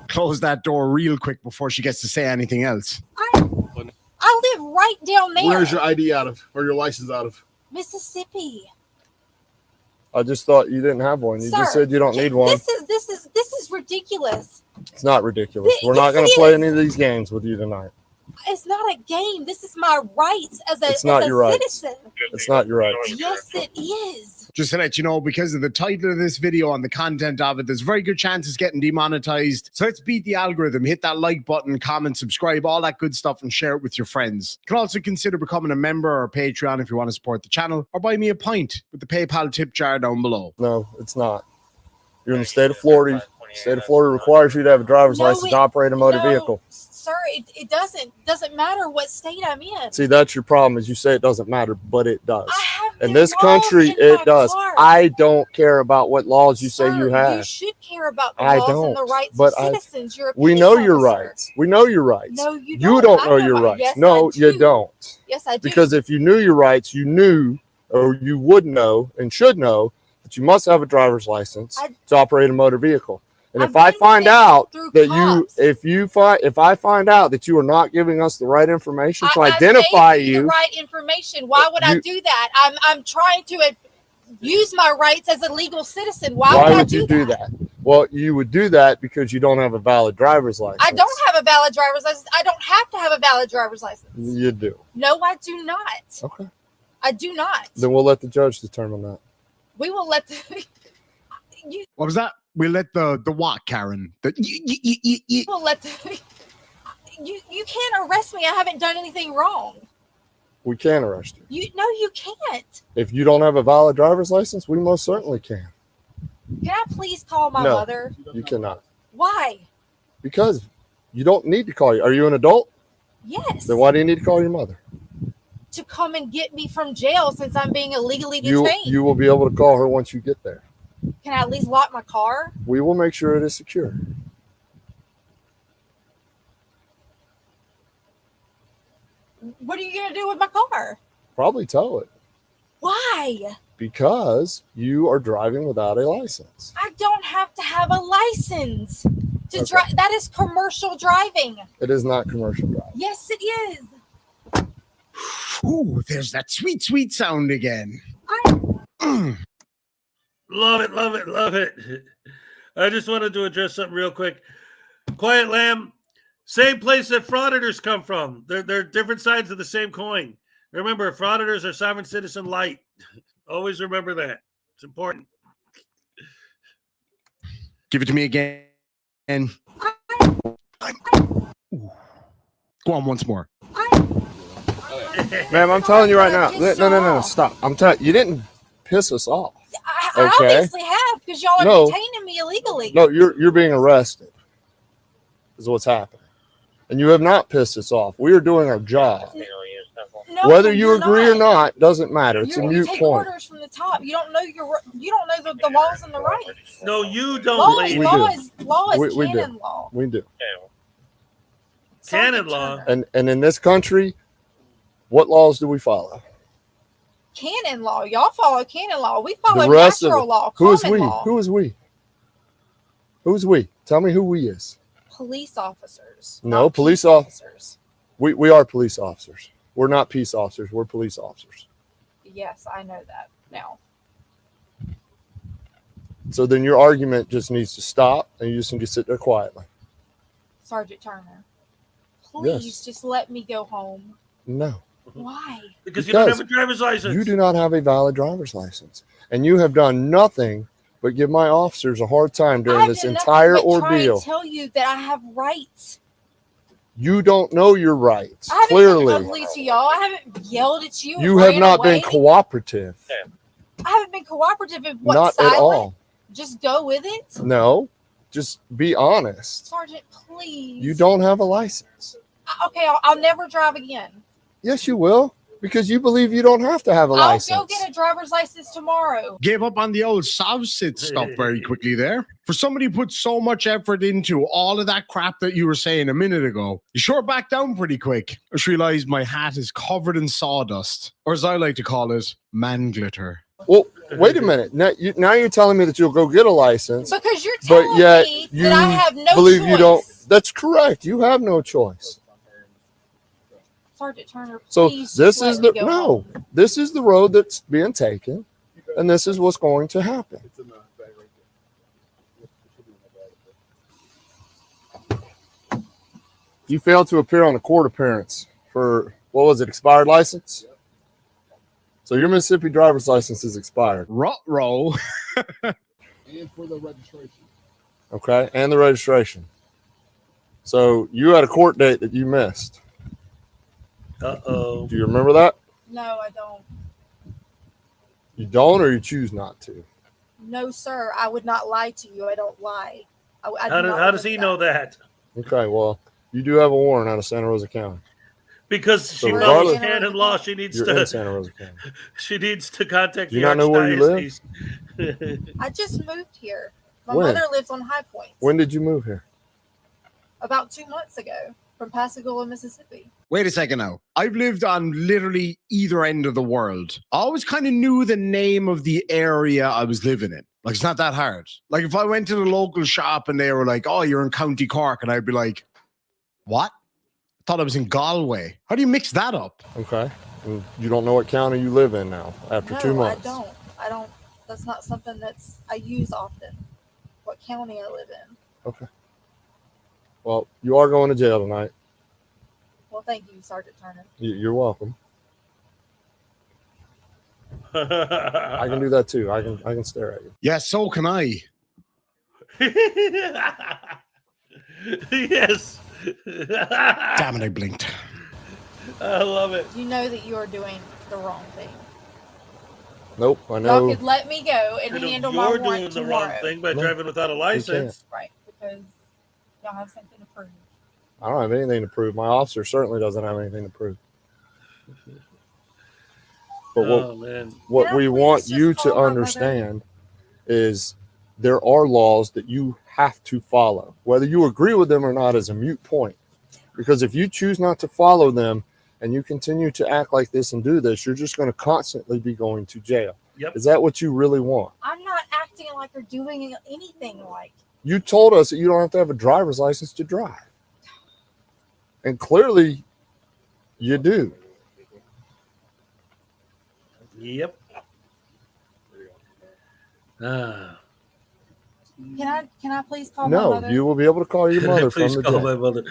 Close that door real quick before she gets to say anything else. I live right down there. Where's your ID out of, or your license out of? Mississippi. I just thought you didn't have one. You just Sir, said you don't need one. This is ridiculous. It's not ridiculous. We're Yes, not going it to play is. any of these games with you tonight. It's not a game. This is my rights as a, It's not as a your rights. citizen. It's not your rights. Yes, it is. Just to let you know, because of the title of this video and the content of it, there's a very good chance it's getting demonetized. So let's beat the algorithm. Hit that like button, comment, subscribe, all that good stuff, and share it with your friends. You can also consider becoming a member or a Patreon if you want to support the channel, or buy me a pint with the PayPal tip jar down below. No, it's not. You're in the state of Florida. The state of Florida requires you to have a driver's license to operate a motor vehicle. Sir, it doesn't matter what state I'm in. See, that's your problem is you say it doesn't matter, but it does. In been this laws country, in it my does. car. I don't care about what laws you say Sir, you have. You should care about the I laws don't, and the rights but of citizens. You're a we peace know your officer. rights. We know your rights. No, you You don't. don't I know know your my- rights. yes, No, I you do. don't. Yes, I do. Because if you knew your rights, you knew or you would know and should know that you must have a driver's license to operate a motor vehicle. And if I find out that if I find out that you are not giving us the right information to I identify gave you the you, right information. Why would I do that? I'm trying to use my rights as a legal citizen. Why would you do that? Well, you would do that because you don't have a valid driver's license. I don't have a valid driver's license. I don't have to have a valid driver's license. You do. No, I do not. Okay. I do not. Then we'll let the judge determine that. We will let the you What was that? We let the what, Karen? will let the you can't arrest me. I haven't done anything wrong. We can arrest you. You can't. If you don't have a valid driver's license, we most certainly can. Can I please call my No, mother? you cannot. Why? Because you don't need to call you. Are you an adult? Yes. Then why do you need to call your mother? To come and get me from jail since I'm being illegally You detained. you will be able to call her once you get there. Can I at least lock my car? We will make sure it is secure. What are you going to do with my car? Probably tow it Why? because you are driving without a license. I don't have to have a license to drive. That is commercial driving. It is not commercial driving. Yes, it is. Ooh, there's that sweet, sweet sound again. Love it, love it, love it. I just wanted to address something real quick. Quiet Lamb, same place that frauditors come from. They're different sides of the same coin. Remember, frauditors are sovereign citizen light. Always remember that. It's important. Give it to me again. Go on once more. Ma'am, I'm telling you right now. No, stop. I'm telling you, didn't piss us off. I obviously have, because y'all are detaining me illegally. No, you're being arrested. Is what's happening. And you have not pissed us off. We are doing our job. No, whether you agree or not doesn't matter. It's a you mute take point. orders from the top. You don't know the laws and the rights. No, you don't. Law is We canon do. law. We do. Canon law. And in this country, what laws do we follow? Canon law. Y'all follow canon law. We follow The rest natural of it. law. Who is common we? law. Who is we? Who's we? Tell me who we is. Police officers. No, police officers. We are police officers. We're not peace officers. We're police officers. Yes, I know that now. So then your argument just needs to stop, and you just need to sit there quietly. Sergeant Turner, please Yes. just let me go home. No. Why? Because you don't have a driver's license. You do not have a valid driver's license. And you have done nothing but give my officers a hard time during this entire ordeal. I tell you that I have rights. You don't know your rights, I haven't clearly. been ugly to y'all. I haven't yelled at you. You and have ran not away. been cooperative. I haven't been cooperative in what? Not Silent? at all. Just go with it? No, just be honest. Sergeant, please. You don't have a license. Okay, I'll never drive again. Yes, you will, because you believe you don't have to have a license. I'll go get a driver's license tomorrow. Gave up on the old soft-sit stuff very quickly there. For somebody who put so much effort into all of that crap that you were saying a minute ago, you sure backed down pretty quick. I just realized my hat is covered in sawdust, or as I like to call it, man glitter. Well, wait a minute. Now you're telling me that you'll go get a license. Because you're telling me that I have no believe choice. you don't. That's correct. You have no choice. Sergeant Turner, So please this just is let the me go home. this is the road that's being taken, and this is what's going to happen. You failed to appear on a court appearance for what was it, expired license? So your Mississippi driver's license is expired. Roll. And for the registration. Okay, and the registration. So you had a court date that you missed. Uh-oh. Do you remember that? No, I don't. You don't, or you choose not to? No, sir. I would not lie to you. I don't lie. How does he know that? Okay, well, you do have a warrant out of Santa Rosa County. Because So she regardless- follows canon law, she needs You're in to. Santa Rosa County. She needs to contact Do you the not know where you live? archdiocese. I just moved here. My When? mother lives on High Point. When did you move here? About 2 months ago from Pascagoula, Mississippi. Wait a second now. I've lived on literally either end of the world. I always kind of knew the name of the area I was living in. Like, it's not that hard. Like, if I went to the local shop and they were like, oh, you're in County Cork, and I'd be like, what? I thought I was in Galway. How do you mix that up? Okay. And you don't know what county you live in now after 2 months. I don't. That's not something I use often. What county I live in. Okay. Well, you are going to jail tonight. Well, thank you, Sergeant Turner. You're welcome. I can do that too. I can stare at you. Yeah, so can I. Yes. Damn it, I blinked. I love it. You know that you are doing the wrong thing. Nope, I know. Y'all could let me go and handle my You're doing warrant the tomorrow. wrong thing by No, driving without a license. Right, because y'all have something to prove. I don't have anything to prove. My officer certainly doesn't have anything to prove. But Oh, man. what Can I we please want just you call to my mother? understand is there are laws that you have to follow. Whether you agree with them or not is a moot point. Because if you choose not to follow them and you continue to act like this and do this, you're just going to constantly be going to jail. Yep. Is that what you really want? I'm not acting acting like they're doing anything like. You told us that you don't have to have a driver's license to drive. And clearly you do. Yep. Ah. Can I please call my No, mother? you will be able to call your mother from Please the call jail. my mother.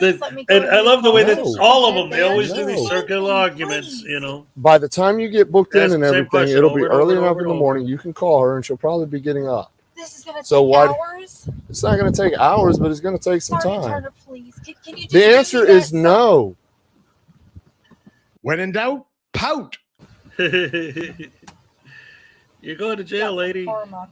let me go And I love the way that No. all of them, they always do No. these circular arguments, you know. By the time you get booked in Ask and the same everything, question it'll over be and over early and enough over in the and morning. You can call her and she'll probably be getting up. This is gonna take So why? hours. It's not going to take hours, but it's going to take some Sergeant time. Turner, please. Can you just The give answer me that is no. When in doubt, pout. You're going to jail, lady. karma?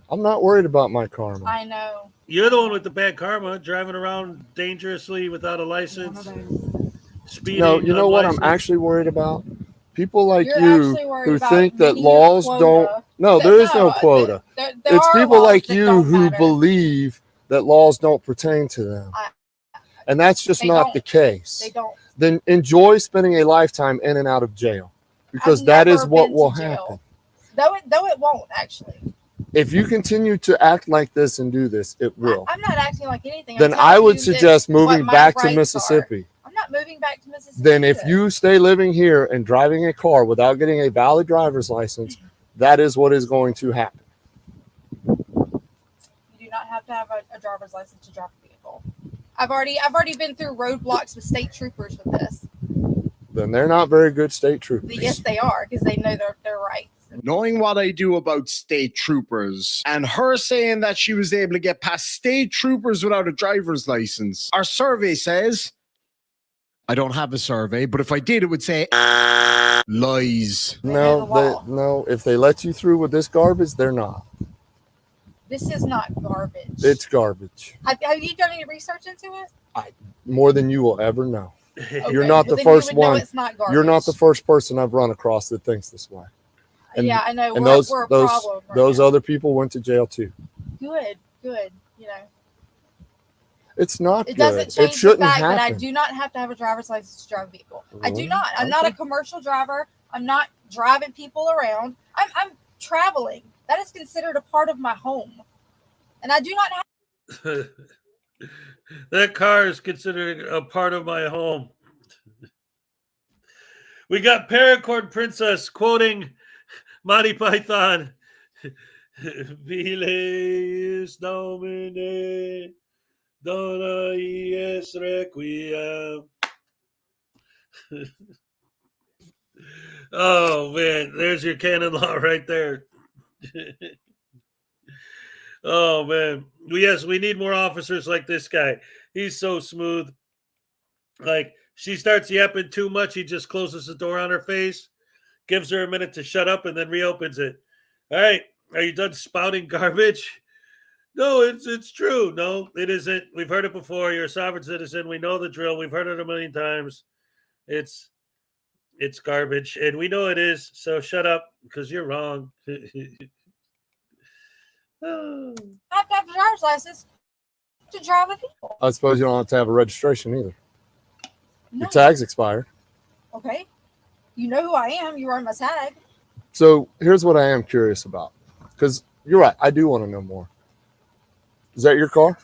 I'm not worried about my karma. I know. You're the one with the bad karma, driving around dangerously without a license, speeding. No, you know what I'm unlicensed. actually worried about? People like You're you actually worried who about think that meeting your laws quota. don't. No, there is no quota. There It's are people laws like that you don't who matter. believe that laws don't pertain to them. And that's just They not don't. the case. They don't. Then enjoy spending a lifetime in and out of jail, because I've that is never what been will to jail. happen. Though it won't actually. If you continue to act like this and do this, it will. I'm not acting like anything. Then I'm I telling would you suggest that what moving my back to rights Mississippi. are. I'm not moving back to Mississippi. Then if either. you stay living here and driving a car without getting a valid driver's license, that is what is going to happen. You do not have to have a driver's license to drive a vehicle. I've already been through roadblocks with state troopers with this. Then they're not very good state troopers. Yes, they are, because they know their rights. Knowing what I do about state troopers and her saying that she was able to get past state troopers without a driver's license, our survey says, I don't have a survey, but if I did, it would say lies. No, if they let you through with this garbage, they're not. This is not garbage. It's garbage. Have you done any research into it? More than you will ever know. Okay, You're not well, the then you first would know one. it's not You're not garbage. the first person I've run across that thinks this way. Yeah, I know. And We're a problem right those now. other people went to jail too. Good. You know, It's not it good. doesn't change It shouldn't the fact happen. that I do not have to have a driver's license to drive a vehicle. I do not. I'm not a commercial driver. I'm not driving people around. I'm traveling. That is considered a part of my home, and I do not have. That car is considered a part of my home. We got Paracord Princess quoting Monty Python. Viles Domine Dona ies requiem. Oh man, there's your canon law right there. Oh man, yes, we need more officers like this guy. He's so smooth. Like, she starts yapping too much, he just closes the door on her face, gives her a minute to shut up, and then reopens it. All right, are you done spouting garbage? No, it's true. No, it isn't. We've heard it before. You're a sovereign citizen. We know the drill. We've heard it a million times. It's garbage, and we know it is. So shut up, because you're wrong. I have to have a driver's license to drive a vehicle. I suppose you don't have to have a registration either. No. Your tag's expired. Okay. You know who I am. You run my tag. So here's what I am curious about, because you're right. I do want to know more. Is that your car?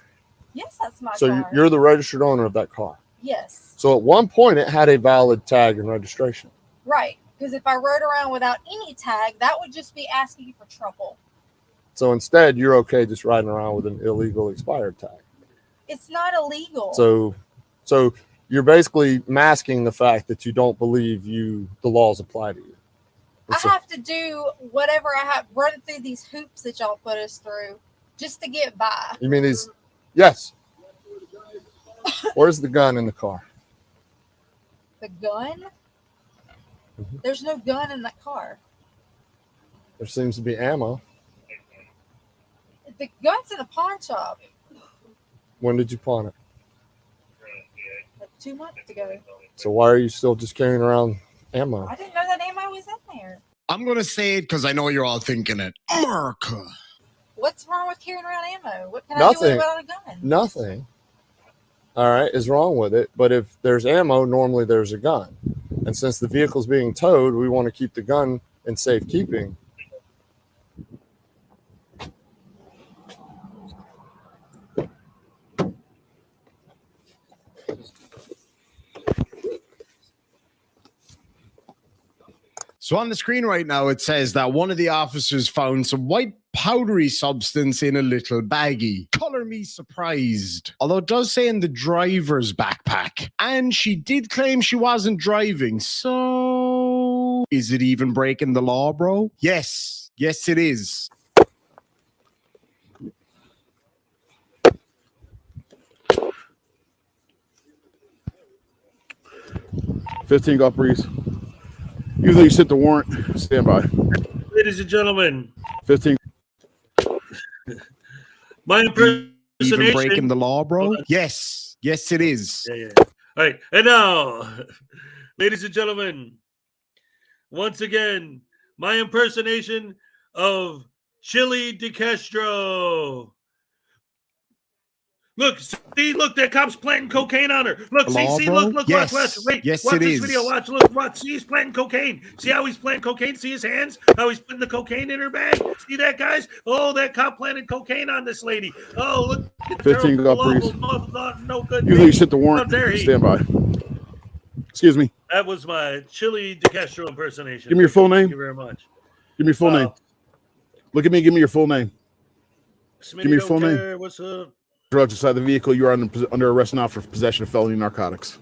Yes, that's my So car. you're the registered owner of that car. Yes. So at one point it had a valid tag and registration. Right. Because if I rode around without any tag, that would just be asking for trouble. So instead, you're okay just riding around with an illegal expired tag. It's not illegal. So you're basically masking the fact that you don't believe the laws apply to you. I have to do whatever I have, run through these hoops that y'all put us through just to get by. You mean these? Yes. Where's the gun in the car? The gun? Mm-hmm. There's no gun in that car. There seems to be ammo. The gun's in a pawn shop. When did you pawn it? Like 2 months ago. So why are you still just carrying around ammo? I didn't know that ammo was in there. I'm going to say it because I know you're all thinking it. America. What's wrong with carrying around ammo? What can I do Nothing. without a gun? Nothing. All right, is wrong with it. But if there's ammo, normally there's a gun. And since the vehicle's being towed, we want to keep the gun in safekeeping. So on the screen right now, it says that one of the officers found some white powdery substance in a little baggie. Color me surprised. Although it does say in the driver's backpack. And she did claim she wasn't driving. So is it even breaking the law, bro? Yes. Yes, it is. $15 golf breeze. Even though you sent the warrant, stand by. Ladies and gentlemen, 15. My impersonation. Even breaking the law, bro? Yes. Yes, it is. Yeah. All right. And now, ladies and gentlemen, once again, my impersonation of Chili DeCastro. Look, see, look, that cop's planting cocaine on her. Look, see, look, yes. watch. Wait, yes, watch it this is. video. Watch. See, he's planting cocaine. See how he's planting cocaine? See his hands? How he's putting the cocaine in her bag? See that, guys? Oh, that cop planted cocaine on this lady. Oh, look. 15 golf breeze. No good. Even though you sent the warrant, How dare he? stand by. Excuse me. That was my Chili DeCastro impersonation. Give me your full name. Thank you very much. Give me your full name. Look at me. Give me your full name. Give me your full name. What's up? Drugs inside the vehicle. You are under arrest now for possession of felony narcotics.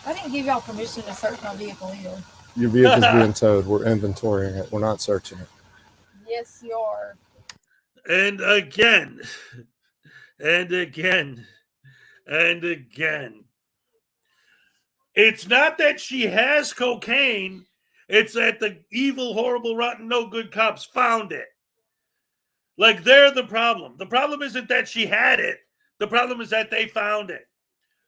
I didn't give y'all permission to search my vehicle either. Your vehicle's being towed. We're inventorying it. We're not searching it. Yes, you are. And again, and again, and again. It's not that she has cocaine. It's that the evil, horrible, rotten, no good cops found it. Like, they're the problem. The problem isn't that she had it. The problem is that they found it.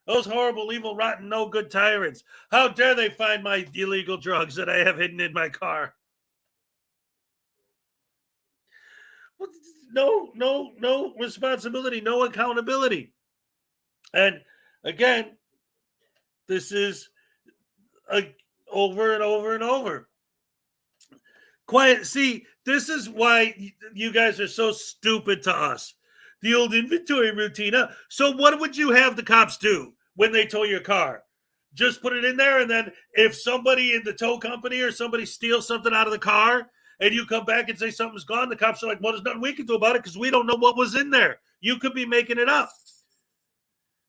Those horrible, evil, rotten, no good tyrants. How dare they find my illegal drugs that I have hidden in my car? No responsibility, no accountability. And again, this is over and over and over. Quiet. See, this is why you guys are so stupid to us. The old inventory routine. So what would you have the cops do when they tow your car? Just put it in there, and then if somebody in the tow company or somebody steals something out of the car and you come back and say something's gone, the cops are like, well, there's nothing we can do about it because we don't know what was in there. You could be making it up.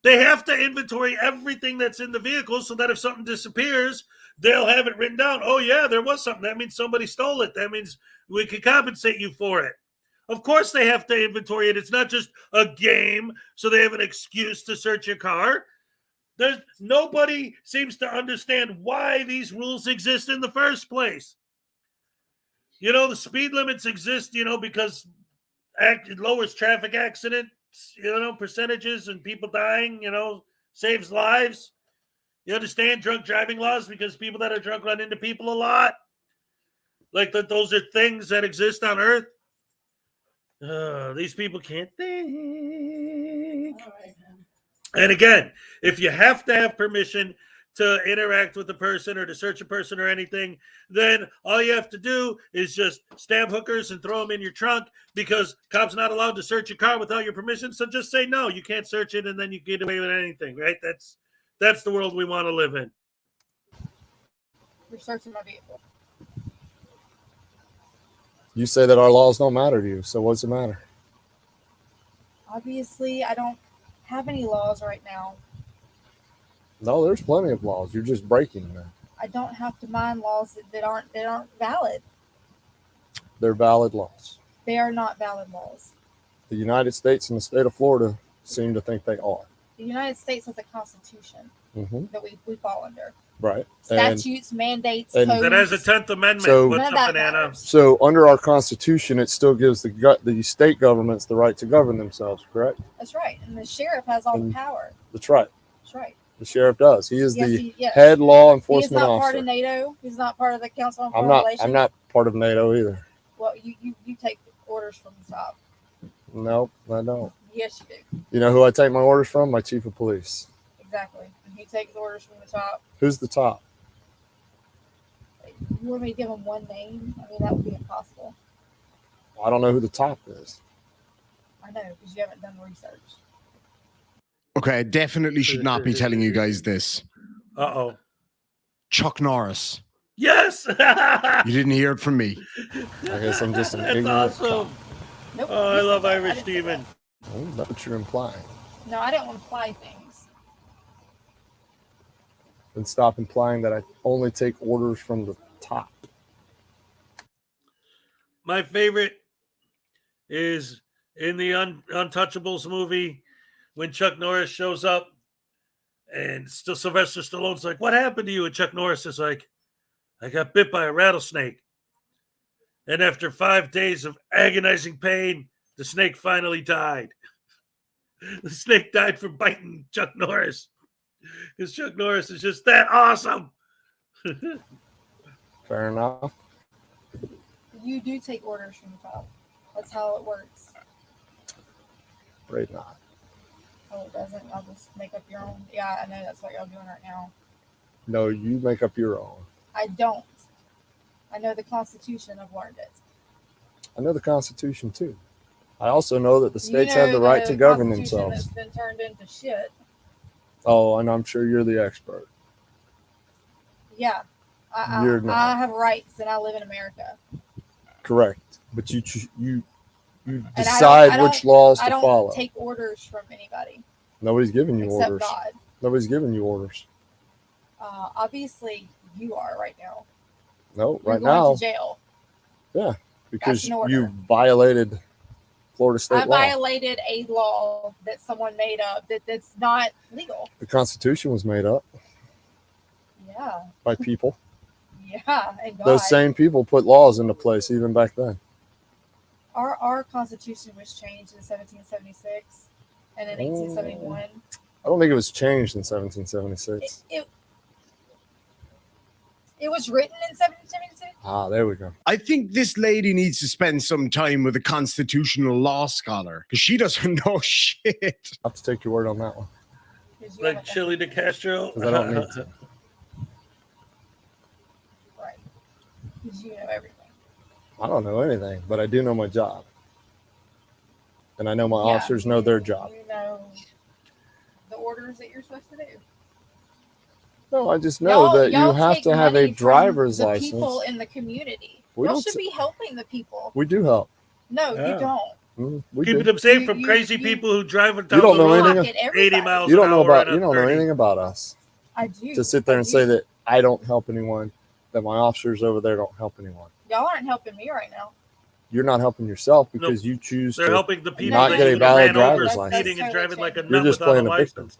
They have to inventory everything that's in the vehicle so that if something disappears, they'll have it written down. Oh, yeah, there was something. That means somebody stole it. That means we can compensate you for it. Of course they have to inventory it. It's not just a game, so they have an excuse to search your car. Nobody seems to understand why these rules exist in the first place. You know, the speed limits exist, because it lowers traffic accidents, percentages and people dying, saves lives. You understand drunk driving laws because people that are drunk run into people a lot. Like that, those are things that exist on Earth. These people can't think. And again, if you have to have permission to interact with a person or to search a person or anything, then all you have to do is just stab hookers and throw them in your trunk because cops not allowed to search your car without your permission. So just say no, you can't search it, and then you get away with anything, right? That's the world we want to live in. You're searching my vehicle. You say that our laws don't matter to you, so what's the matter? Obviously, I don't have any laws right now. No, there's plenty of laws. You're just breaking them. I don't have to mind laws that aren't valid. They're valid laws. They are not valid laws. The United States and the state of Florida seem to think they are. The United States has a constitution that we fall under. Right. Statutes, mandates, and codes. That has a 10th Amendment. So, What's up, banana? So under our Constitution, it still gives the state governments the right to govern themselves, correct? That's right. And the sheriff has all the power. That's right. That's right. The sheriff does. He is Yes, head law He is enforcement not officer. part of NATO. He's not part of the Council on Foreign Relations. I'm not part of NATO either. Well, you take orders from the top. No, I don't. Yes, you do. You know who I take my orders from? My chief of police. Exactly. And he takes orders from the top. Who's the top? You want me to give him one name? I mean, that would be impossible. I don't know who the top is. I know, because you haven't done research. Okay, I definitely should not be telling you guys this. Uh-oh. Chuck Norris. Yes. You didn't hear it from me. I guess I'm just an That's ignorant awesome. Nope, Oh, I you love said that. I Irish didn't say Demon. Well, that's what you're implying. that. No, I didn't want to fly things. Then stop implying that I only take orders from the top. My favorite is in the Untouchables movie when Chuck Norris shows up and still Sylvester Stallone's like, "What happened to you?" And Chuck Norris is like, "I got bit by a rattlesnake." And after 5 days of agonizing pain, the snake finally died. The snake died from biting Chuck Norris because Chuck Norris is just that awesome. Fair enough. You do take orders from the top. That's how it works. Afraid not. Oh, it doesn't. I'll just make up your own. Yeah, I know that's what y'all doing right now. No, you make up your own. I don't. I know the Constitution. I've learned it. I know the Constitution too. I also know that the states You know have the right to govern Constitution themselves. That's been turned into shit. Oh, and I'm sure you're the expert. Yeah, You're not. I have rights, and I live in America. Correct, but you And decide which laws to I don't follow. take orders from anybody Nobody's giving you except orders. God. Nobody's giving you orders. Obviously, you are right now. No, You're right going now. to jail. Yeah, because an order. you violated Florida state I law. violated a law that someone made up that's not legal. The Constitution was made up Yeah, by people. yeah, and God. Those same people put laws into place even back then. Our Constitution was changed in 1776 and in 1871. I don't think it was changed in 1776. It was written in 1776. Ah, there we go. I think this lady needs to spend some time with a constitutional law scholar because she doesn't know shit. I'll have to take your word on that one. Like Chili de Castro. Because I don't need to. Right. Because you know everything. I don't know anything, but I do know my job. And I know my officers know their job. You know the orders that you're supposed to do. No, I just know that you have take to have a money from driver's the license. people in the community. We Y'all don't should t- be helping the people. We do help. No, Yeah. you don't. We Keeping do. them safe from crazy people who drive down You don't the know road anything. 80 miles You don't an know hour about. and You don't know 30. anything about us. I do. To sit there and say that I don't help anyone, that my officers over there don't help anyone. Y'all aren't helping me right now. You're not helping yourself because you choose They're to helping the people not that get a you valid ran over driver's license. speeding and driving like a You're nut just without a playing a victim. license.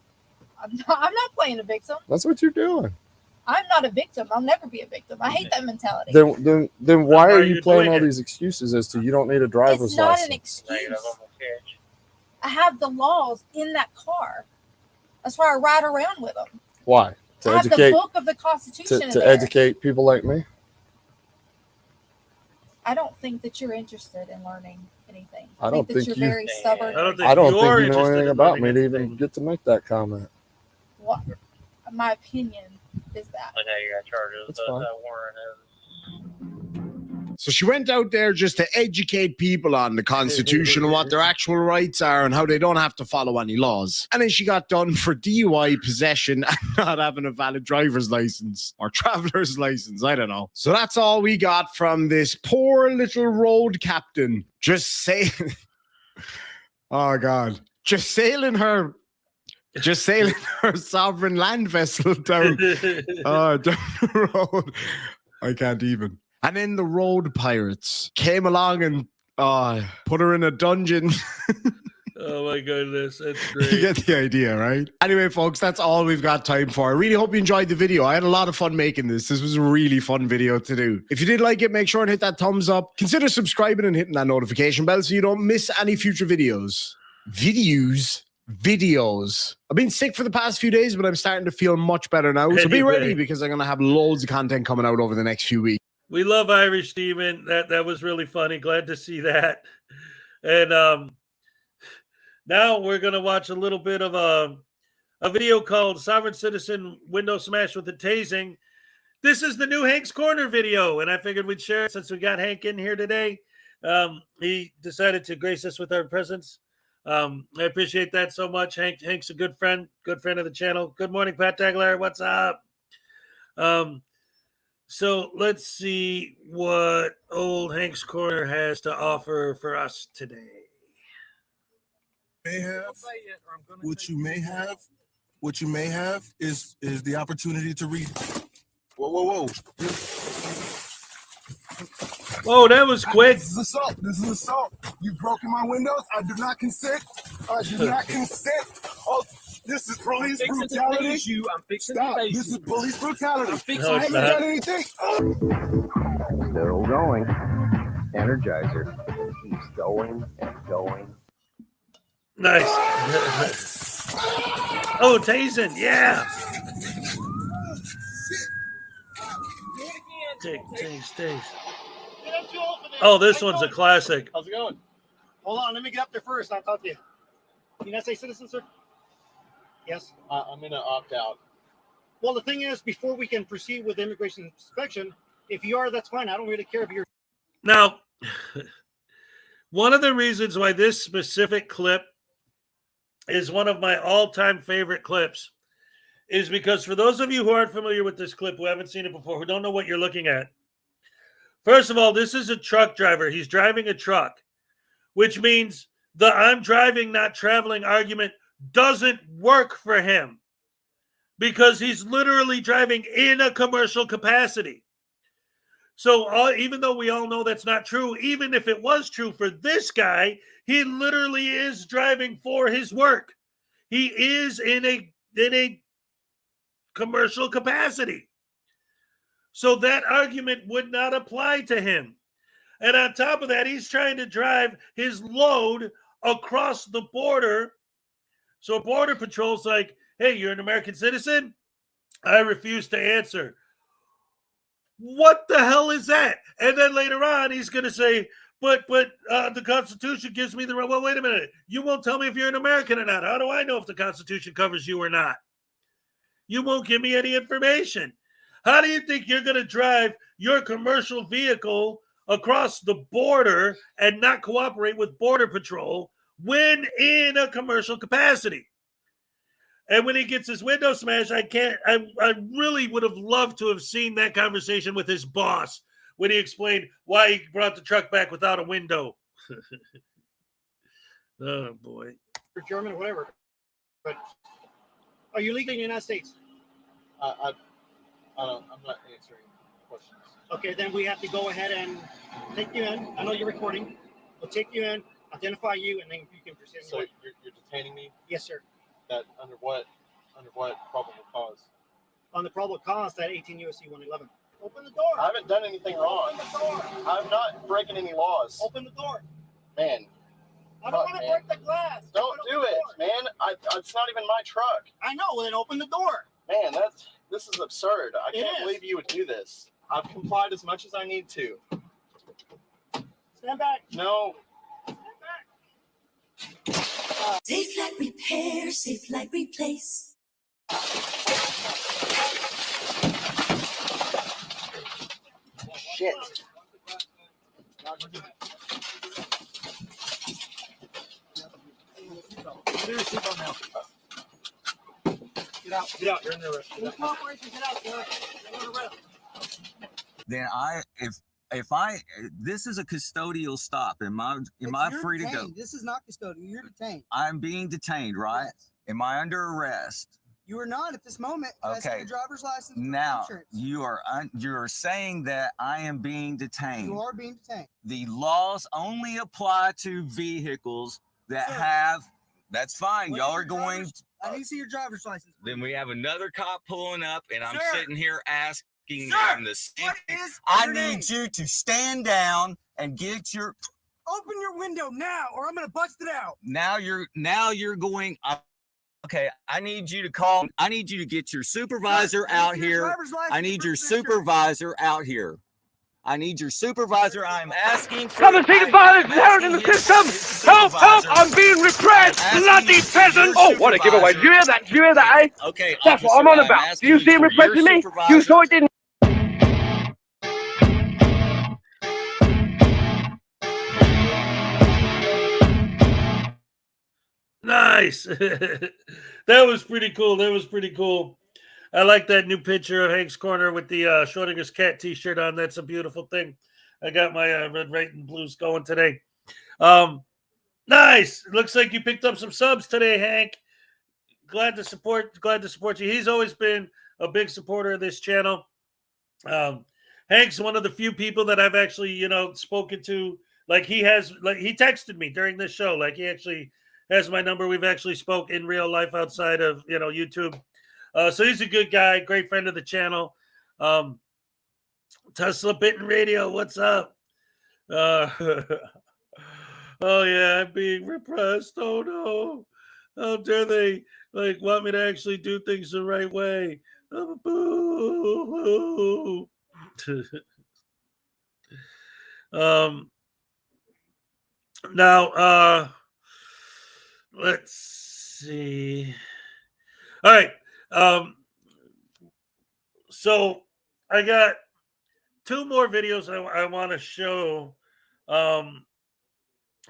I'm not playing a victim. That's what you're doing. I'm not a victim. I'll never be a victim. I hate that mentality. Then why Why are are you you playing doing all it? these excuses as to you don't need a driver's It's not license? an excuse. I have the laws in that car. That's why I ride around with them. Why? To I have educate the book of the Constitution in to there. educate people like me? I don't think that you're interested in learning anything. I don't that think you're you- very stubborn. I don't think you know anything about me to even get to make that comment. What, my opinion is that. Like how you got charges. That's That fine. warrant is. So she went out there just to educate people on the Constitution and what their actual rights are and how they don't have to follow any laws. And then she got done for DUI possession and not having a valid driver's license or traveler's license. I don't know. So that's all we got from this poor little road captain. Just say, oh God, just sailing her sovereign land vessel down the road. I can't even. And then the road pirates came along and put her in a dungeon. Oh my goodness, that's You great. get the idea, right? Anyway, folks, that's all we've got time for. I really hope you enjoyed the video. I had a lot of fun making this. This was a really fun video to do. If you did like it, make sure and hit that thumbs up. Consider subscribing and hitting that notification bell so you don't miss any future videos. Videos. I've been sick for the past few days, but I'm starting to feel much better now. So be Anyway. ready because I'm going to have loads of content coming out over the next few weeks. We love Irish Demon. That was really funny. Glad to see that. And now we're gonna watch a little bit of a video called "Sovereign Citizen Window Smash with the Tasing." This is the new Hank's Corner video, and I figured we'd share it since we got Hank in here today. He decided to grace us with our presence. I appreciate that so much. Hank's a good friend of the channel. Good morning, Pat Tagler. What's up? So let's see what old Hank's Corner has to offer for us today. What you may have is the opportunity to read. Whoa. Whoa, that was quick. This is assault. You've broken my windows. I do not consent. Oh, this is police brutality. I'm fixing Stop. to This is police brutality. No, I it's haven't not. done anything. Still going. Energizer. Keeps going and going. Nice. Oh, tasing. Yeah. Taste. Oh, this one's a classic. How's it going? Hold on, let me get up there first. I'll talk to you. United States citizen, sir? Yes. I'm going to opt out. Well, the thing is, before we can proceed with immigration inspection, if you are, that's fine. I don't really care if you're. Now, one of the reasons why this specific clip is one of my all-time favorite clips is because for those of you who aren't familiar with this clip, who haven't seen it before, who don't know what you're looking at, first of all, this is a truck driver. He's driving a truck, which means the I'm driving, not traveling argument doesn't work for him because he's literally driving in a commercial capacity. So even though we all know that's not true, even if it was true for this guy, he literally is driving for his work. He is in a commercial capacity. So that argument would not apply to him. And on top of that, he's trying to drive his load across the border. So Border Patrol's like, hey, you're an American citizen? I refuse to answer. What the hell is that? And then later on, he's going to say, but the Constitution gives me the right. Well, wait a minute. You won't tell me if you're an American or not. How do I know if the Constitution covers you or not? You won't give me any information. How do you think you're going to drive your commercial vehicle across the border and not cooperate with Border Patrol when in a commercial capacity? And when he gets his window smashed, I really would have loved to have seen that conversation with his boss when he explained why he brought the truck back without a window. Oh, boy. For German or whatever. But are you legal in the United States? I'm not answering questions. Okay, then we have to go ahead and take you in. I know you're recording. We'll take you in, identify you, and then you can proceed. So you're detaining me? Yes, sir. That under what probable cause? On the probable cause, that 18 U.S.C. 111. Open the door. I haven't done anything wrong. Open the door. I'm not breaking any laws. Open the door. Man. I don't want to break the glass. Don't do it, man. It's not even my truck. I know. Well, then open the door. Man, this is absurd. I can't believe you would do this. I've complied as much as I need to. Stand back. No. Stand back. Safe like repair, safe like replace. Shit. Get out. You're in the arrest. Get out, sir. Then this is a custodial stop. Am I free to go? This is not custodial. You're detained. I'm being detained, right? Yes. Am I under arrest? You are not at this moment. Can I see your driver's license? Now insurance? you're saying that I am being detained. You are being detained. The laws only apply to vehicles that have. That's fine. Y'all are going. I need to see your driver's license. Then we have another cop pulling up, and I'm sitting here asking Sir, them the same what thing. is I your need name? you to stand down and get your. Open your window now, or I'm gonna bust it out. Now you're going. Okay, I need you to call. I need you to get your supervisor out here. I need your supervisor out here. I need your supervisor. I'm asking for. Come and see the violence inherent in the system! Help! Help! I'm being repressed! Bloody peasants! Oh, what a giveaway! Do you hear that? Do you hear that, eh? Okay, that's what I'm on about. Do you see him repressing me? You saw it, didn't Nice. That was pretty cool. I like that new picture of Hank's Corner with the Schrodinger's cat T-shirt on. That's a beautiful thing. I got my red, white, and blues going today. Nice. It looks like you picked up some subs today, Hank. Glad to support you. He's always been a big supporter of this channel. Hank's one of the few people that I've actually, spoken to. Like he texted me during this show. Like he actually has my number. We've actually spoke in real life outside of, YouTube. So he's a good guy, great friend of the channel. Tesla Bitten Radio, what's up? Oh yeah, I'm being repressed. Oh no. How dare they want me to actually do things the right way? Oh, boo. Now let's see. All right. So I got 2 more videos I want to show.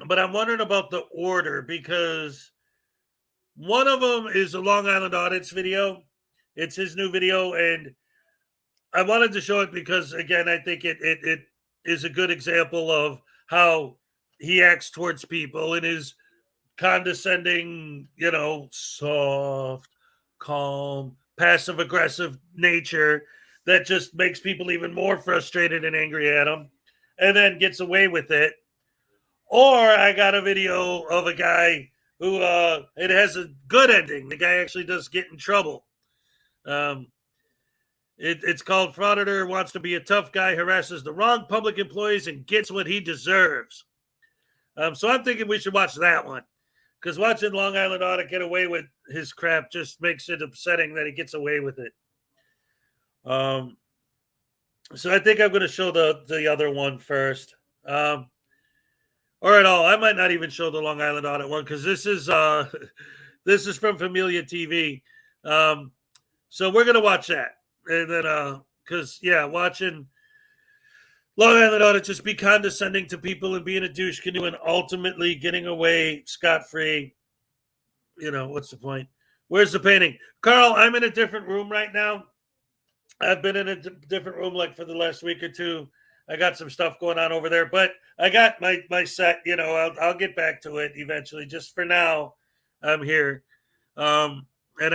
But I'm wondering about the order because one of them is a Long Island Audits video. It's his new video, and I wanted to show it because, again, I think it is a good example of how he acts towards people in his condescending, soft, calm, passive-aggressive nature that just makes people even more frustrated and angry at him, and then gets away with it. Or I got a video of a guy who it has a good ending. The guy actually does get in trouble. It's called Frauditor Wants to Be a Tough Guy, Harasses the Wrong Public Employees, and Gets What He Deserves. So I'm thinking we should watch that one. Because watching Long Island Audit get away with his crap just makes it upsetting that he gets away with it. So I think I'm going to show the other one first. Or at all. I might not even show the Long Island Audit one because this is from Familia TV. So we're gonna watch that, and then because watching Long Island Audit just be condescending to people and being a douche canoe and ultimately getting away scot-free. What's the point? Where's the painting, Carl? I'm in a different room right now. I've been in a different room like for the last week or two. I got some stuff going on over there, but I got my set, I'll get back to it eventually. Just for now, I'm here. And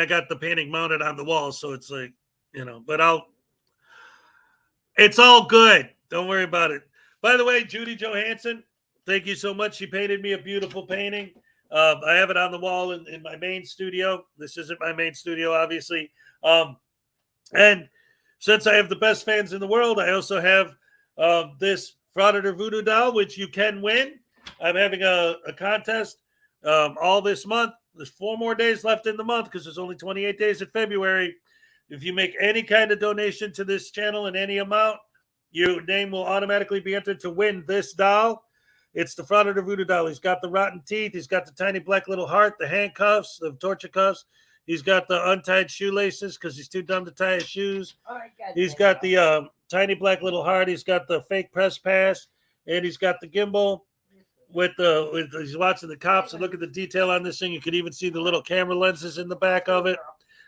I got the painting mounted on the wall. So it's like, but it's all good. Don't worry about it. By the way, Judy Johansson, thank you so much. She painted me a beautiful painting. I have it on the wall in my main studio. This isn't my main studio, obviously. And since I have the best fans in the world, I also have this Frauditor Voodoo doll, which you can win. I'm having a contest all this month. There's 4 more days left in the month because there's only 28 days in February. If you make any kind of donation to this channel in any amount, your name will automatically be entered to win this doll. It's the Frauditor Voodoo doll. He's got the rotten teeth. He's got the tiny black little heart, the handcuffs, the torture cuffs. He's got the untied shoelaces because he's too dumb to tie his shoes. He's got the tiny black little heart. He's got the fake press pass, and he's got the gimbal. He's watching the cops and look at the detail on this thing. You can even see the little camera lenses in the back of it.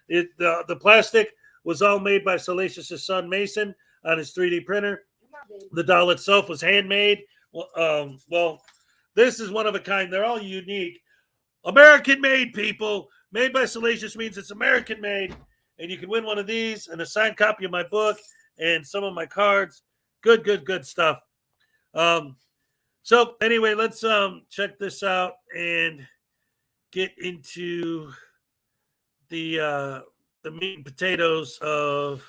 The plastic was all made by Salacious' son Mason on his 3D printer. The doll itself was handmade. Well, this is one of a kind. They're all unique. American made, people. Made by Salacious means it's American made. And you can win one of these and a signed copy of my book and some of my cards. Good stuff. So anyway, let's check this out and get into the meat and potatoes of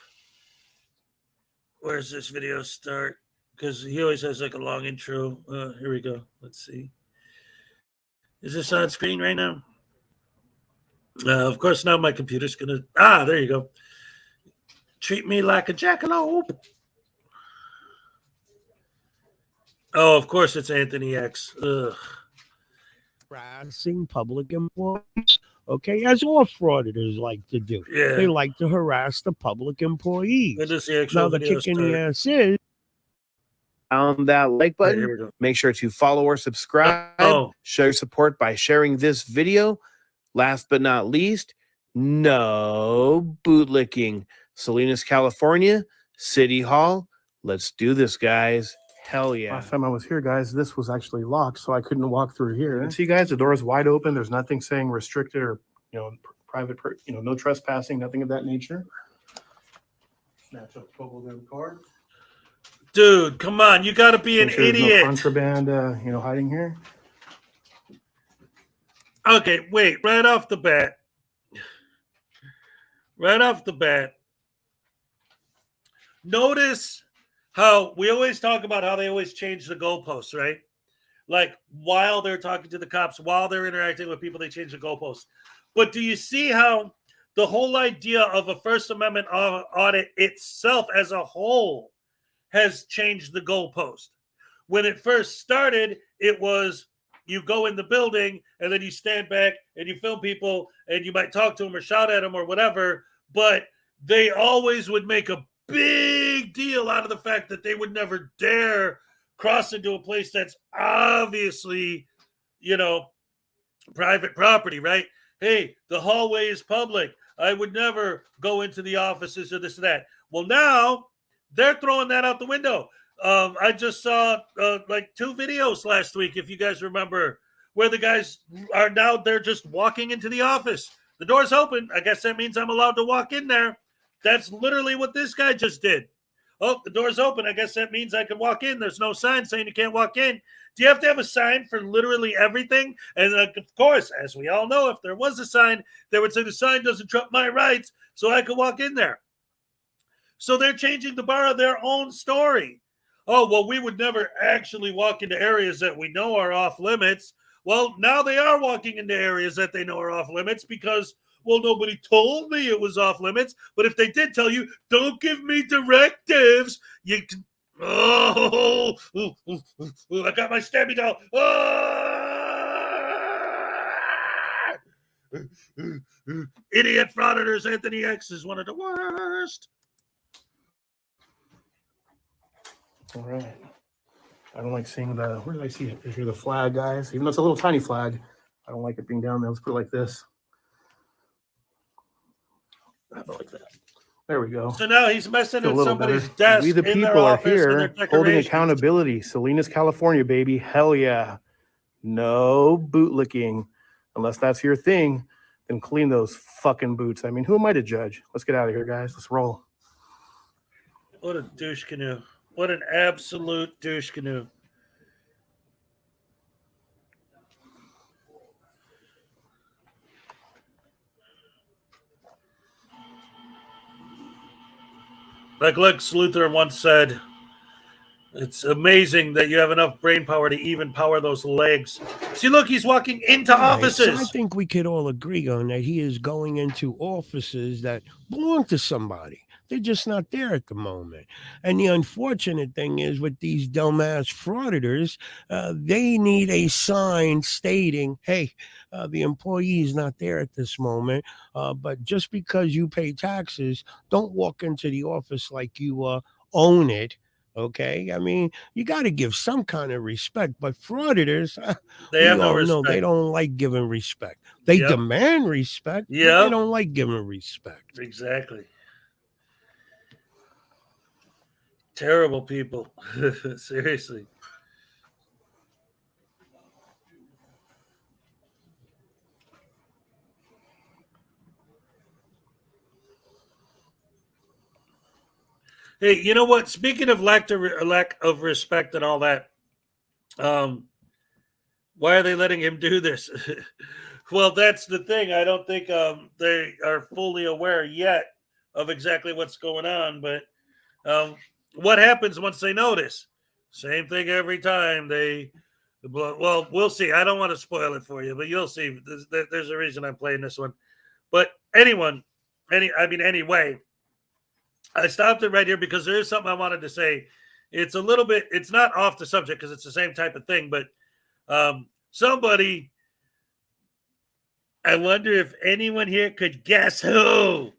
where's this video start? Because he always has like a long intro. Here we go. Let's see. Is this on screen right now? Of course, now my computer's gonna. There you go. Treat me like a jackalope. Oh, of course, it's Anthony X. Ugh. Harassing public employees. Okay, as all frauditors like to do. Yeah. They like to harass the public employees. When does the actual Now, the video kick in the start? ass is. On that like Here button, we go. make sure to follow or subscribe. Oh. Show your support by sharing this video. Last but not least, No bootlicking. Salinas, California, City Hall. Let's do this, guys. Hell yeah. Last time I was here, guys, this was actually locked, so I couldn't walk through here. You can see, guys, the door is wide open. There's nothing saying restricted or, private, no trespassing, nothing of that nature. Snatch up the bubble card. Dude, come on. You got to be an Make sure there's idiot. no contraband, hiding here. Okay, wait. Right off the bat. Notice how we always talk about how they always change the goalposts, right? Like while they're talking to the cops, while they're interacting with people, they change the goalposts. But do you see how the whole idea of a First Amendment audit itself as a whole has changed the goalpost? When it first started, it was you go in the building and then you stand back and you film people and you might talk to them or shout at them or whatever, but they always would make a big deal out of the fact that they would never dare cross into a place that's obviously, private property, right? Hey, the hallway is public. I would never go into the offices or this and that. Well, now they're throwing that out the window. I just saw like 2 videos last week, if you guys remember, where the guys are now, they're just walking into the office. The door's open. I guess that means I'm allowed to walk in there. That's literally what this guy just did. Oh, the door's open. I guess that means I can walk in. There's no sign saying you can't walk in. Do you have to have a sign for literally everything? And of course, as we all know, if there was a sign, they would say the sign doesn't trump my rights, so I can walk in there. So they're changing the bar of their own story. Oh, well, we would never actually walk into areas that we know are off limits. Well, now they are walking into areas that they know are off limits because, well, nobody told me it was off limits. But if they did tell you, don't give me directives, you can. Oh, I got my stabby doll. Idiot frauditors. Anthony X is one of the worst. All right. I don't like seeing where did I see it? Is here the flag, guys? Even though it's a little tiny flag, I don't like it being down there. Let's put it like this. I don't like that. There we go. So now he's messing Feel a at little somebody's better. desk. We the in their people are office with their here holding decorations. accountability. Salinas, California, baby. Hell yeah. No bootlicking. Unless that's your thing, then clean those fucking boots. I mean, who am I to judge? Let's get out of here, guys. Let's roll. What a douche canoe. What an absolute douche canoe. Like Lex Luthor once said, it's amazing that you have enough brain power to even power those legs. See, look, he's walking into offices. So I think we could all agree on that he is going into offices that belong to somebody. They're just not there at the moment. And the unfortunate thing is with these dumbass frauditors, they need a sign stating, hey, the employee is not there at this moment. But just because you pay taxes, don't walk into the office like you own it. Okay, I mean, you got to give some kind of respect, but frauditors, They we have no all know respect. they don't like giving respect. They Yep. demand respect, but Yep. they don't like giving respect. Exactly. Terrible people. Seriously. Hey, you know what? Speaking of lack of respect and all that, why are they letting him do this? Well, that's the thing. I don't think they are fully aware yet of exactly what's going on. But what happens once they notice? Same thing every time. Well, we'll see. I don't want to spoil it for you, but you'll see. There's a reason I'm playing this one. But anyway, I stopped it right here because there is something I wanted to say. It's a little bit, it's not off the subject because it's the same type of thing, but somebody, I wonder if anyone here could guess who,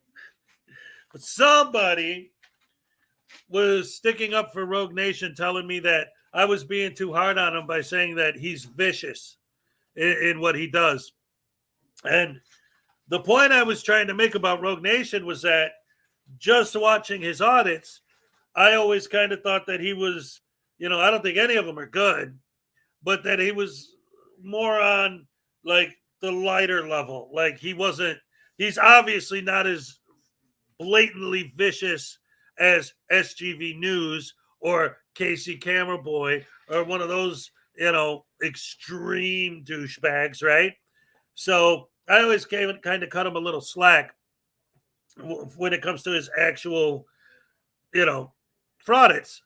but somebody was sticking up for Rogue Nation telling me that I was being too hard on him by saying that he's vicious in what he does. And The point I was trying to make about Rogue Nation was that just watching his audits, I always kind of thought that he was, I don't think any of them are good, but that he was more on like the lighter level. Like he's obviously not as blatantly vicious as SGV News or Casey Camera Boy or one of those, extreme douchebags, right? So I always kind of cut him a little slack when it comes to his actual, fraudits.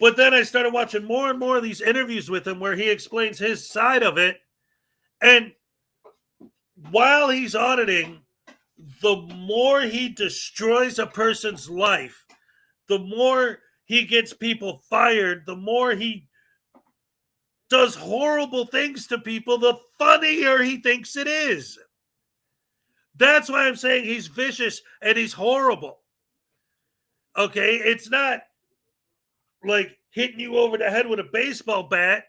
But then I started watching more and more of these interviews with him where he explains his side of it. And while he's auditing, the more he destroys a person's life, the more he gets people fired, the more he does horrible things to people, the funnier he thinks it is. That's why I'm saying he's vicious and he's horrible. Okay, it's not like hitting you over the head with a baseball bat,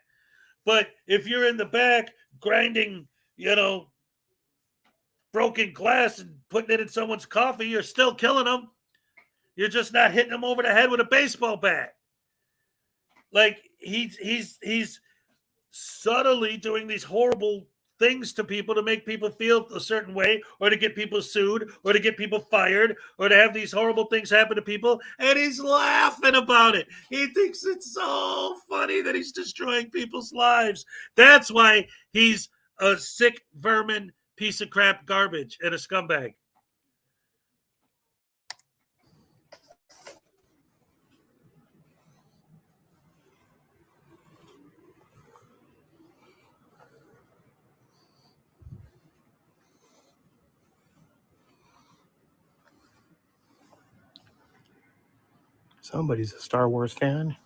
but if you're in the back grinding, broken glass and putting it in someone's coffee, you're still killing them. You're just not hitting them over the head with a baseball bat. Like he's subtly doing these horrible things to people to make people feel a certain way, or to get people sued, or to get people fired, or to have these horrible things happen to people, and he's laughing about it. He thinks it's so funny that he's destroying people's lives. That's why he's a sick vermin piece of crap garbage and a scumbag. Somebody's a Star Wars fan.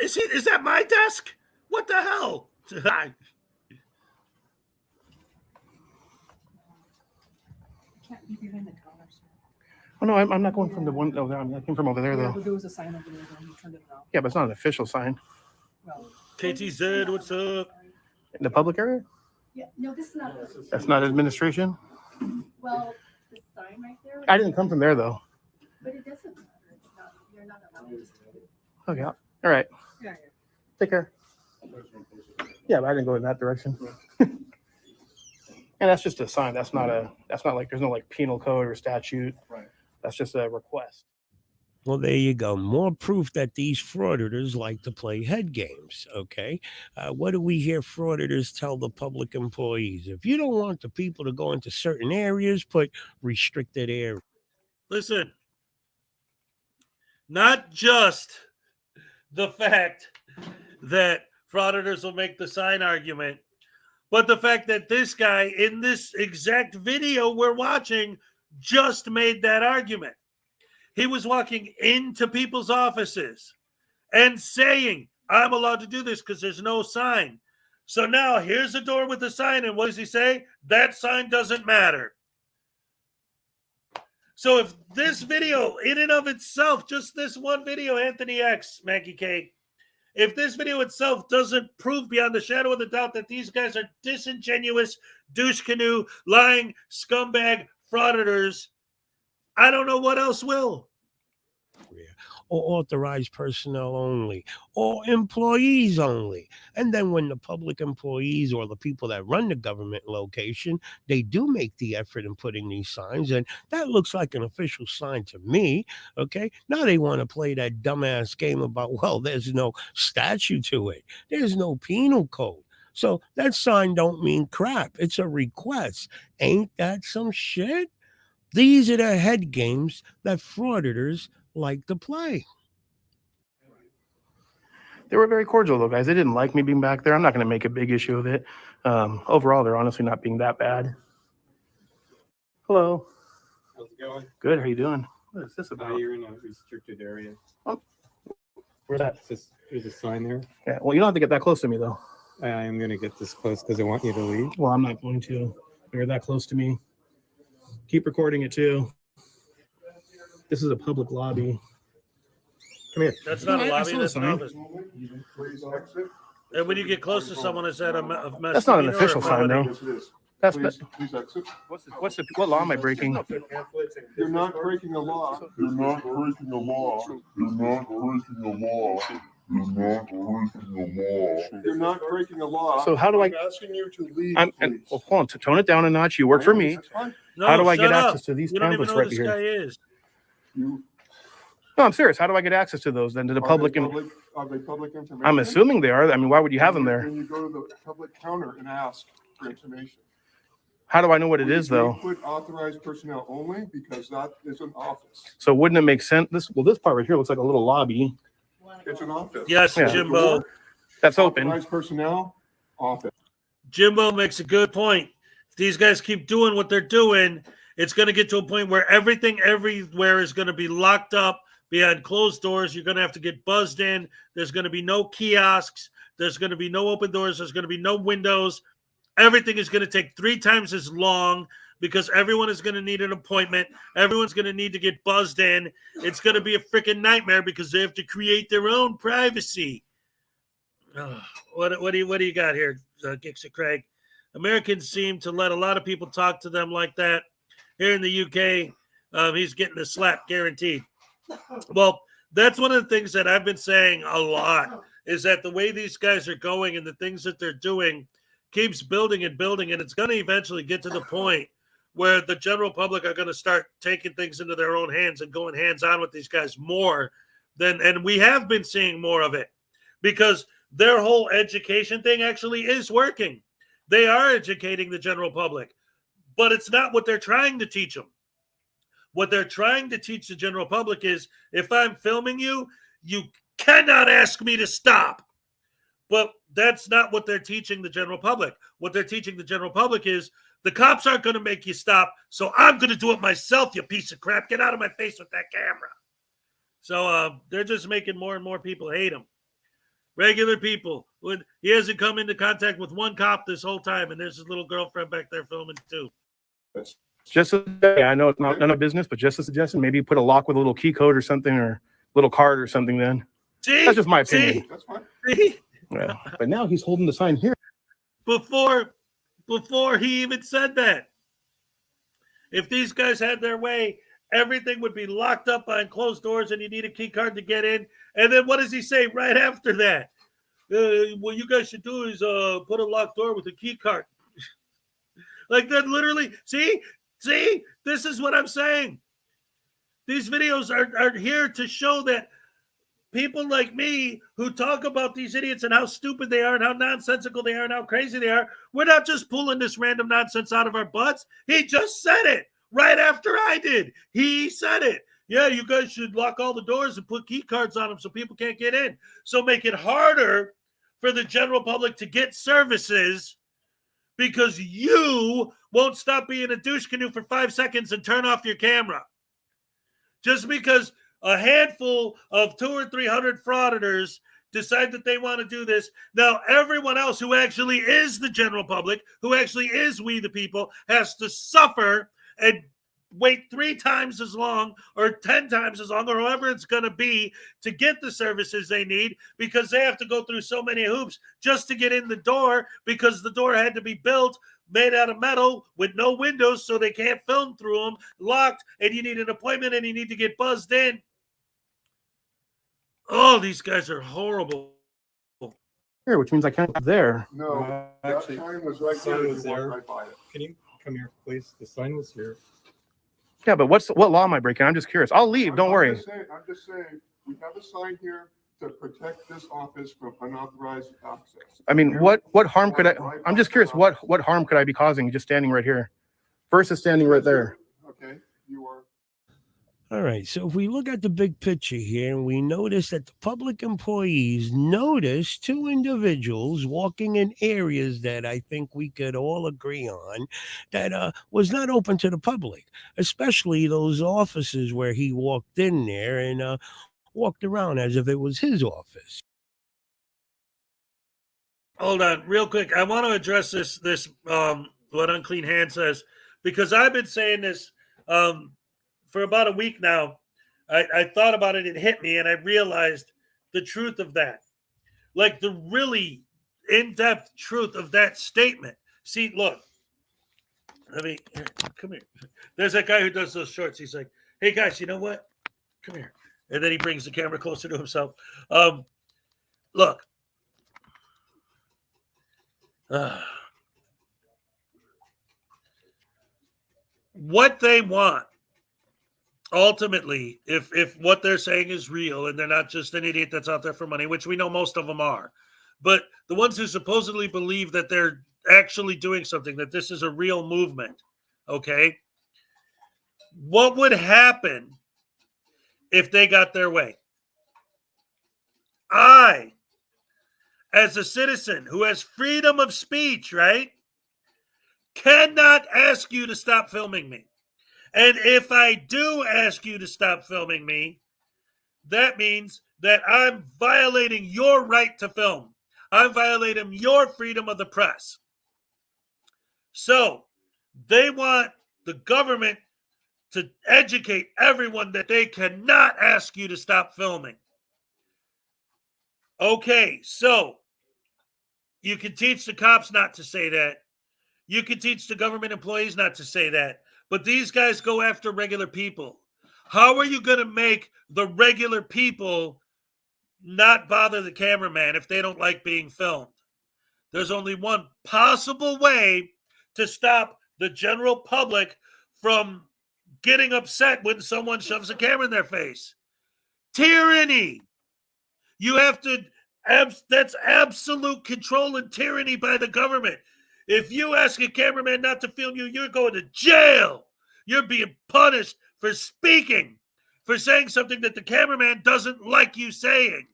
Is that my desk? What the hell? Oh no, I'm not going from the one over there. I came from over there though. There was a sign over there. You turned it around. Yeah, but it's not an official sign. Well, KTZ, what's up? In the public area? yeah, no, this is not. That's not administration? Well, the sign right there. I didn't come from there though. But it doesn't matter. It's not. You're not allowed to. Okay. All right. Yeah. Take care. Yeah, but I didn't go in that direction. And that's just a sign. That's not like there's no like penal code or statute. Right. That's just a request. Well, there you go. More proof that these frauditors like to play head games, okay? What do we hear frauditors tell the public employees? If you don't want the people to go into certain areas, put restricted areas. Listen, not just the fact that frauditors will make the sign argument, but the fact that this guy in this exact video we're watching just made that argument. He was walking into people's offices and saying, I'm allowed to do this because there's no sign. So now here's a door with a sign. And what does he say? That sign doesn't matter. So if this video in and of itself, just this one video, Anthony X, Maggie K, if this video itself doesn't prove beyond the shadow of the doubt that these guys are disingenuous, douche canoe, lying, scumbag, frauditors, I don't know what else will. Or authorized personnel only, or employees only. And then when the public employees or the people that run the government location, they do make the effort in putting these signs, and that looks like an official sign to me, okay? Now they want to play that dumbass game about, well, there's no statute to it. There's no penal code. So that sign don't mean crap. It's a request. Ain't that some shit? These are the head games that frauditors like to play. They were very cordial though, guys. They didn't like me being back there. I'm not going to make a big issue of it. Overall, they're honestly not being that bad. Hello. How's it going? Good. How you doing? What is this about? You're in a restricted area. Oh, where's that? There's a sign there. Yeah. Well, you don't have to get that close to me though. I am going to get this close because I want you to leave. Well, I'm not going to. You're that close to me. Keep recording it too. This is a public lobby. Come here. That's not a lobby. That's an office. And when you get close to someone that's at a That's not an official sign, though. Yes, it is. That's Please exit. what law am I breaking? You're not breaking a law. You're not breaking a law. You're not breaking a law. You're not breaking a law. You're not breaking a law. So how do I? I'm asking you to leave, Well, hold on. To tone it down a notch. You work for me. That's fine. How do I shut get up. access to these You don't even pamphlets know right who this guy here? is. No, I'm serious. How do I get access to those then to the public? Are they public information? I'm assuming they are. I mean, why would you have them there? Then you go to the public counter and ask for information. How do I know what it is, though? We put authorized personnel only because that is an office. So wouldn't it make sense? This part right here looks like a little lobby. It's an office. Yes, Yeah. Jimbo. That's open. Authorized personnel office. Jimbo makes a good point. If these guys keep doing what they're doing, it's going to get to a point where everything everywhere is going to be locked up behind closed doors. You're going to have to get buzzed in. There's going to be no kiosks. There's going to be no open doors. There's going to be no windows. Everything is going to take 3 times as long because everyone is going to need an appointment. Everyone's going to need to get buzzed in. It's going to be a freaking nightmare because they have to create their own privacy. What do you got here, Gixer Craig? Americans seem to let a lot of people talk to them like that. Here in the UK, he's getting a slap guaranteed. Well, that's one of the things that I've been saying a lot is that the way these guys are going and the things that they're doing keeps building and building, and it's going to eventually get to the point where the general public are going to start taking things into their own hands and going hands-on with these guys more than, and we have been seeing more of it because their whole education thing actually is working. They are educating the general public, but it's not what they're trying to teach them. What they're trying to teach the general public is if I'm filming you, you cannot ask me to stop. But that's not what they're teaching the general public. What they're teaching the general public is the cops aren't going to make you stop, so I'm going to do it myself, you piece of crap. Get out of my face with that camera. So they're just making more and more people hate him. Regular people. He hasn't come into contact with one cop this whole time, and there's his little girlfriend back there filming too. Just I know it's not none of business, but just a suggestion. Maybe put a lock with a little key code or something, or a little card or something. Then that's just my opinion. That's fine. Yeah. But now he's holding the sign here. Before he even said that, if these guys had their way, everything would be locked up behind closed doors, and you need a key card to get in. And then what does he say right after that? What you guys should do is put a locked door with a key card. Like that, literally. See, this is what I'm saying. These videos are here to show that people like me who talk about these idiots and how stupid they are and how nonsensical they are and how crazy they are, we're not just pulling this random nonsense out of our butts. He just said it right after I did. He said it. Yeah, you guys should lock all the doors and put key cards on them so people can't get in. So make it harder for the general public to get services because you won't stop being a douche canoe for 5 seconds and turn off your camera. Just because a handful of 200 or 300 frauditors decide that they want to do this. Now, everyone else who actually is the general public, who actually is we the people, has to suffer and wait 3 times as long or 10 times as long or however it's going to be to get the services they need because they have to go through so many hoops just to get in the door because the door had to be built made out of metal with no windows so they can't film through them, locked, and you need an appointment and you need to get buzzed in. Oh, these guys are horrible. Here, which means I can't go there. No, actually, that sign was the right sign there. was You walked there. right by it. Can you come here, please? The sign was here. Yeah, but what law am I breaking? I'm just curious. I'll leave. Don't worry. I'm just saying, we have a sign here to protect this office from unauthorized access. I mean, what harm could I? I'm just curious. What harm could I be causing just standing right here versus standing right there? Okay, you are. All right, so if we look at the big picture here, and we notice that the public employees noticed 2 individuals walking in areas that I think we could all agree on that was not open to the public, especially those offices where he walked in there and walked around as if it was his office. Hold on, real quick. I want to address this what Unclean Hand says, because I've been saying this for about a week now. I thought about it, it hit me, and I realized the truth of that. Like the really in-depth truth of that statement. See, look. Come here. There's that guy who does those shorts. He's like, hey, guys, you know what? Come here. And then he brings the camera closer to himself. Look. What they want, ultimately, if what they're saying is real and they're not just an idiot that's out there for money, which we know most of them are, but the ones who supposedly believe that they're actually doing something, that this is a real movement, okay? What would happen if they got their way? I, as a citizen who has freedom of speech, right, cannot ask you to stop filming me. And if I do ask you to stop filming me, that means that I'm violating your right to film. I'm violating your freedom of the press. So they want the government to educate everyone that they cannot ask you to stop filming. Okay, so you can teach the cops not to say that. You can teach the government employees not to say that. But these guys go after regular people. How are you going to make the regular people not bother the cameraman if they don't like being filmed? There's only one possible way to stop the general public from getting upset when someone shoves a camera in their face. Tyranny. You have to, that's absolute control and tyranny by the government. If you ask a cameraman not to film you, you're going to jail. You're being punished for speaking, for saying something that the cameraman doesn't like you saying.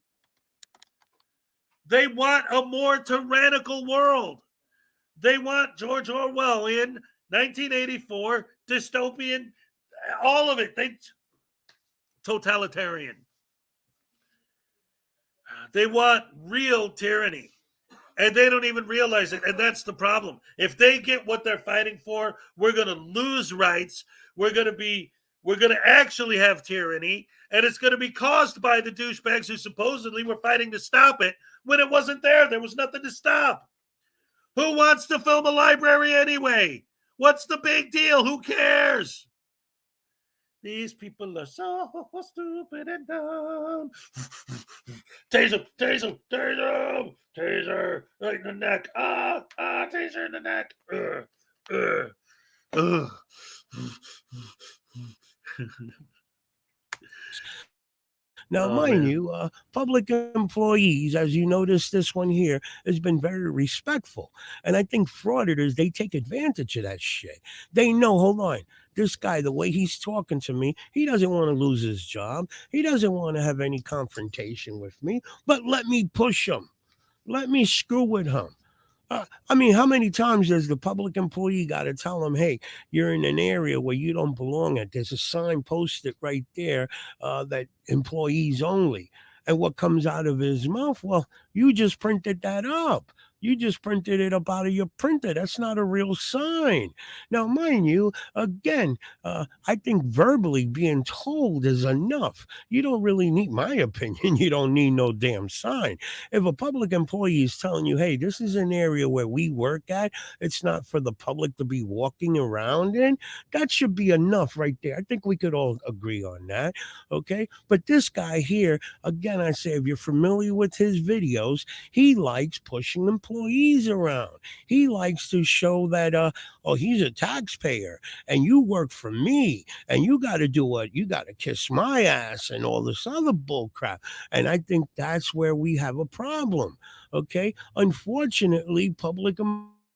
They want a more tyrannical world. They want George Orwellian, 1984, dystopian, all of it. Totalitarian. They want real tyranny. And they don't even realize it. And that's the problem. If they get what they're fighting for, we're going to lose rights. We're going to actually have tyranny. And it's going to be caused by the douchebags who supposedly were fighting to stop it when it wasn't there. There was nothing to stop. Who wants to film a library anyway? What's the big deal? Who cares? These people are so stupid and dumb. Taser, taser, taser, taser, right in the neck. Taser in the neck. Now, mind you, public employees, as you notice, this one here has been very respectful. And I think frauditors, they take advantage of that shit. They know, hold on, this guy, the way he's talking to me, he doesn't want to lose his job. He doesn't want to have any confrontation with me, but let me push him. Let me screw with him. I mean, how many times does the public employee got to tell them, hey, you're in an area where you don't belong at? There's a sign posted right there that employees only. And what comes out of his mouth? Well, you just printed that up. You just printed it up out of your printer. That's not a real sign. Now, mind you, again, I think verbally being told is enough. You don't really need, my opinion, you don't need no damn sign. If a public employee is telling you, hey, this is an area where we work at, it's not for the public to be walking around in, that should be enough right there. I think we could all agree on that. Okay. But this guy here, again, I say, if you're familiar with his videos, he likes pushing employees around. He likes to show that, oh, he's a taxpayer and you work for me and you got to do what? You got to kiss my ass and all this other bull crap. And I think that's where we have a problem. Okay. Unfortunately, public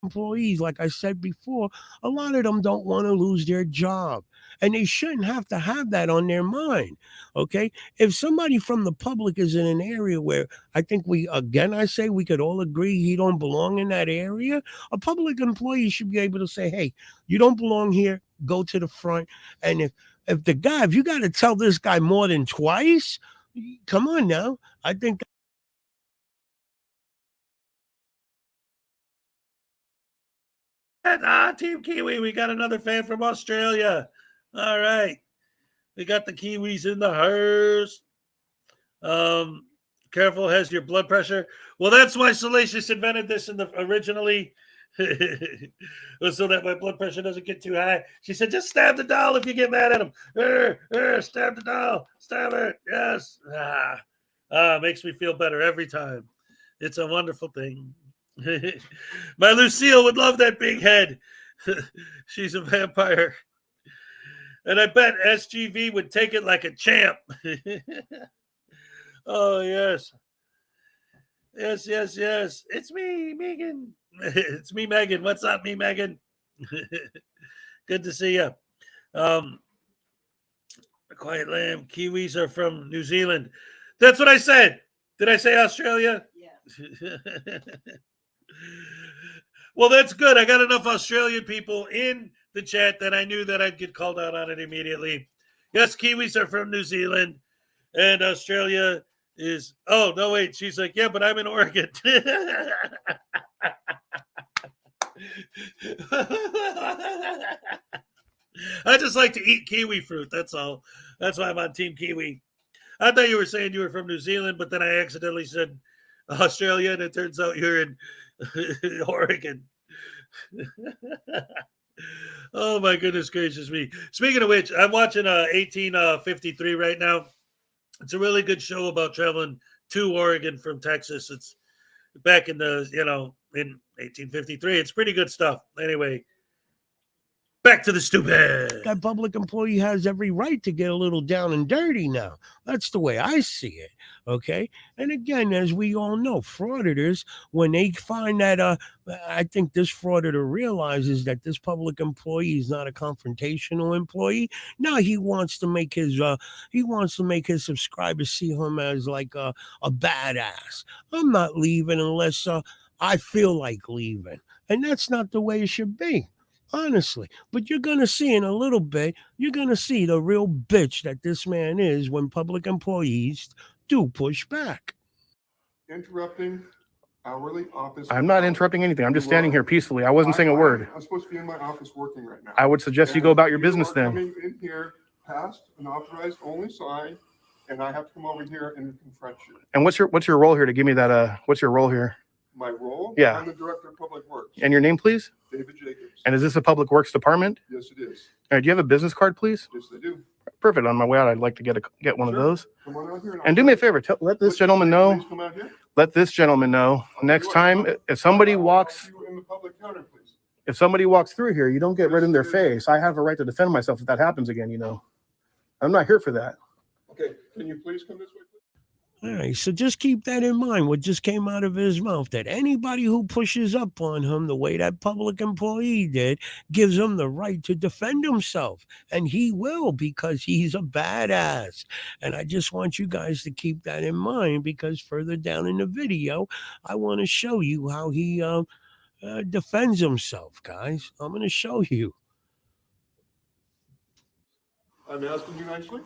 employees, like I said before, a lot of them don't want to lose their job. And they shouldn't have to have that on their mind. Okay. If somebody from the public is in an area where I think I say we could all agree he don't belong in that area, a public employee should be able to say, hey, you don't belong here, go to the front. And if you got to tell this guy more than twice, come on now. I think Team Kiwi, we got another fan from Australia. All right. We got the Kiwis in the house. Careful, has your blood pressure. Well, that's why Salacious invented this originally. So that my blood pressure doesn't get too high. She said, just stab the doll if you get mad at him. Stab the doll. Stab it. Yes. Makes me feel better every time. It's a wonderful thing. My Lucille would love that big head. She's a vampire. And I bet SGV would take it like a champ. Oh, yes. Yes. It's me, Megan. It's me, Megan. What's up, me, Megan? Good to see you. Quiet Lamb. Kiwis are from New Zealand. That's what I said. Did I say Australia? Yeah. Well, that's good. I got enough Australian people in the chat that I knew that I'd get called out on it immediately. Yes, Kiwis are from New Zealand, and Australia is. Oh, no, wait. She's like, yeah, but I'm in Oregon. I just like to eat kiwi fruit. That's all. That's why I'm on Team Kiwi. I thought you were saying you were from New Zealand, but then I accidentally said Australia, and it turns out you're in Oregon. Oh my goodness gracious me! Speaking of which, I'm watching 1853 right now. It's a really good show about traveling to Oregon from Texas. It's back in the in 1853. It's pretty good stuff. Anyway, back to the stupid. That public employee has every right to get a little down and dirty now. That's the way I see it. Okay. And again, as we all know, frauditors, when they find that, I think this frauditor realizes that this public employee is not a confrontational employee. Now he wants to make his subscribers see him as like a badass. I'm not leaving unless I feel like leaving. And that's not the way it should be. Honestly, but you're going to see in a little bit, you're going to see the real bitch that this man is when public employees do push back. Interrupting hourly office. I'm not interrupting anything. I'm just standing here peacefully. I wasn't saying a word. I'm supposed to be in my office working right now. I would suggest you go about your business then. Coming in here past an authorized only sign, and I have to come over here and confront you. And what's your role here to give me that? What's your role here? My role? Yeah. I'm the director of public works. And your name, please? David Jacobs. And is this a public works department? Yes, it is. All right. Do you have a business card, please? Yes, I do. Perfect. On my way out, I'd like to get one of those. Come on out here. And do me a favor. Let this gentleman know. Please come out here. Let this gentleman know next time if somebody walks. In the public counter, please. If somebody walks through here, you don't get rid in their face. I have a right to defend myself if that happens again. I'm not here for that. Okay. Can you please come this way, please? All right, so just keep that in mind, what just came out of his mouth, that anybody who pushes up on him the way that public employee did gives him the right to defend himself. And he will, because he's a badass. And I just want you guys to keep that in mind, because further down in the video, I want to show you how he defends himself, guys. I'm going to show you. I'm asking you nicely.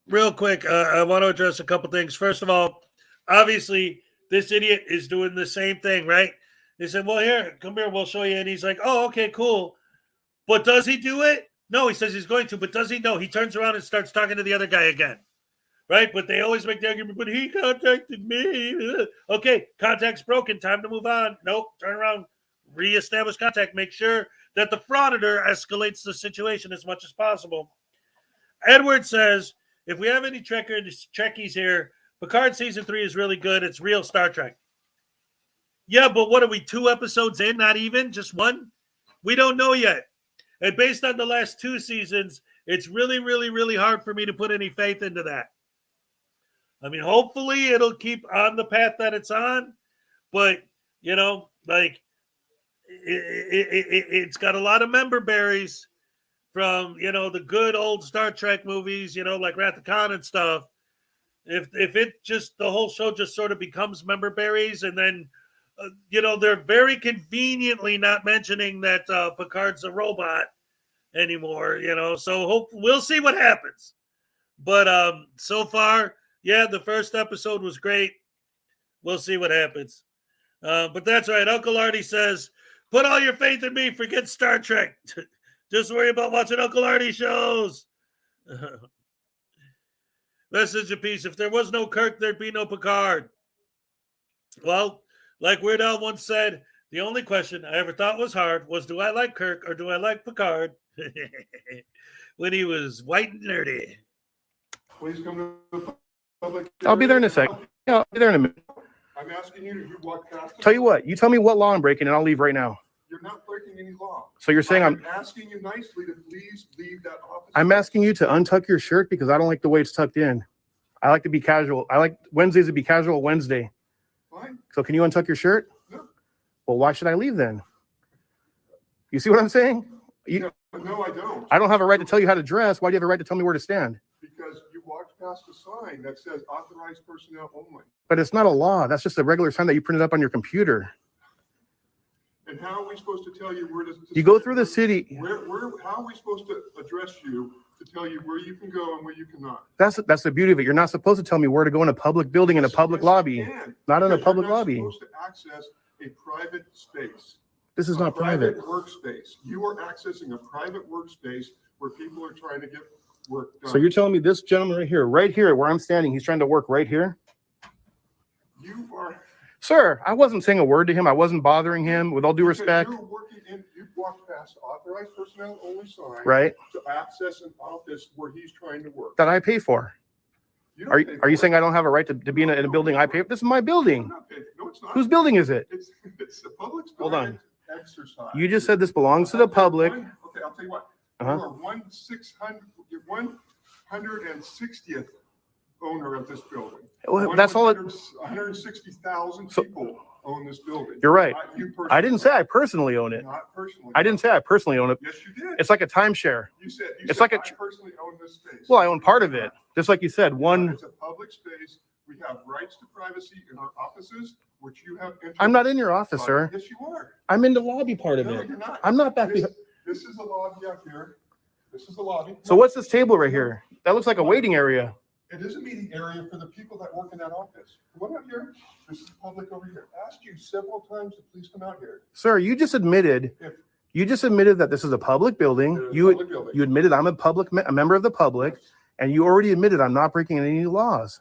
Real quick, I want to address a couple things. First of all, obviously, this idiot is doing the same thing, right? They said, well, here, come here, we'll show you. And he's like, oh, okay, cool. But does he do it? No, he says he's going to, but does he? No, he turns around and starts talking to the other guy again, right? But they always make the argument, but he contacted me. Okay, contact's broken, time to move on. Nope, turn around, reestablish contact, make sure that the frauditor escalates the situation as much as possible. Edward says, if we have any Trekkies here, Picard Season 3 is really good. It's real Star Trek. Yeah, but what are we, 2 episodes in? Not even? Just 1? We don't know yet. And based on the last 2 seasons, it's really, really, really hard for me to put any faith into that. I mean, hopefully it'll keep on the path that it's on. But, it's got a lot of member berries from, the good old Star Trek movies, like Wrath of Khan and stuff. If it just, the whole show just sort of becomes member berries, and then, they're very conveniently not mentioning that Picard's a robot anymore, so we'll see what happens. But so far, yeah, the first episode was great. We'll see what happens. But that's right. Uncle Artie says, put all your faith in me, forget Star Trek. Just worry about watching Uncle Artie shows. Message a piece. If there was no Kirk, there'd be no Picard. Well, like Weird Al once said, the only question I ever thought was hard was, do I like Kirk or do I like Picard? When he was white and nerdy. Please come to the public. I'll be there in a sec. Yeah, I'll be there in a minute. I'm asking you to walk past. Tell you what, you tell me what law I'm breaking and I'll leave right now. You're not breaking any law. So you're saying I'm asking you nicely to please leave that office. I'm asking you to untuck your shirt because I don't like the way it's tucked in. I like to be casual. I like Wednesdays to be casual Wednesday. Fine. So can you untuck your shirt? No. Well, why should I leave then? You see what I'm saying? No, I don't. I don't have a right to tell you how to dress. Why do you have a right to tell me where to stand? Because you walked past a sign that says authorized personnel only. But it's not a law. That's just a regular sign that you printed up on your computer. And how are we supposed to tell you where to? You go through the city. How are we supposed to address you to tell you where you can go and where you cannot? That's the beauty of it. You're not supposed to tell me where to go in a public building, in a public lobby. Not in a public lobby. You're supposed to access a private space. This is not private. Workspace. You are accessing a private workspace where people are trying to get work done. So you're telling me this gentleman right here, where I'm standing, he's trying to work right here? You are. Sir, I wasn't saying a word to him. I wasn't bothering him. With all due respect. You're working in. You walked past authorized personnel only sign. Right. To access an office where he's trying to work. That I pay for. Are you saying I don't have a right to be in a building I pay for? This is my building. No, it's not. Whose building is it? It's the public's. Hold on. Exercise. You just said this belongs to the public. Okay, I'll tell you what. Uh-huh. You are 160th owner of this building. Well, that's all. 160,000 people own this building. You're right. Not you I didn't say I personally own it. Not personally. I didn't say I personally own it. Yes, you did. It's like a timeshare. You said it's like I personally own this space. Well, I own part of it. Just like you said, It's a public space. We have rights to privacy in our offices, which you have. I'm not in your office, sir. Yes, you are. I'm in the lobby part of No, it. you're not. I'm not back behind. This is the lobby out here. This is the lobby. So what's this table right here? That looks like a waiting area. It is a meeting area for the people that work in that office. Come on out here. This is public over here. I asked you several times to please come out here. Sir, you just admitted that this is a public building. You admitted I'm a member of the public, and you already admitted I'm not breaking any laws.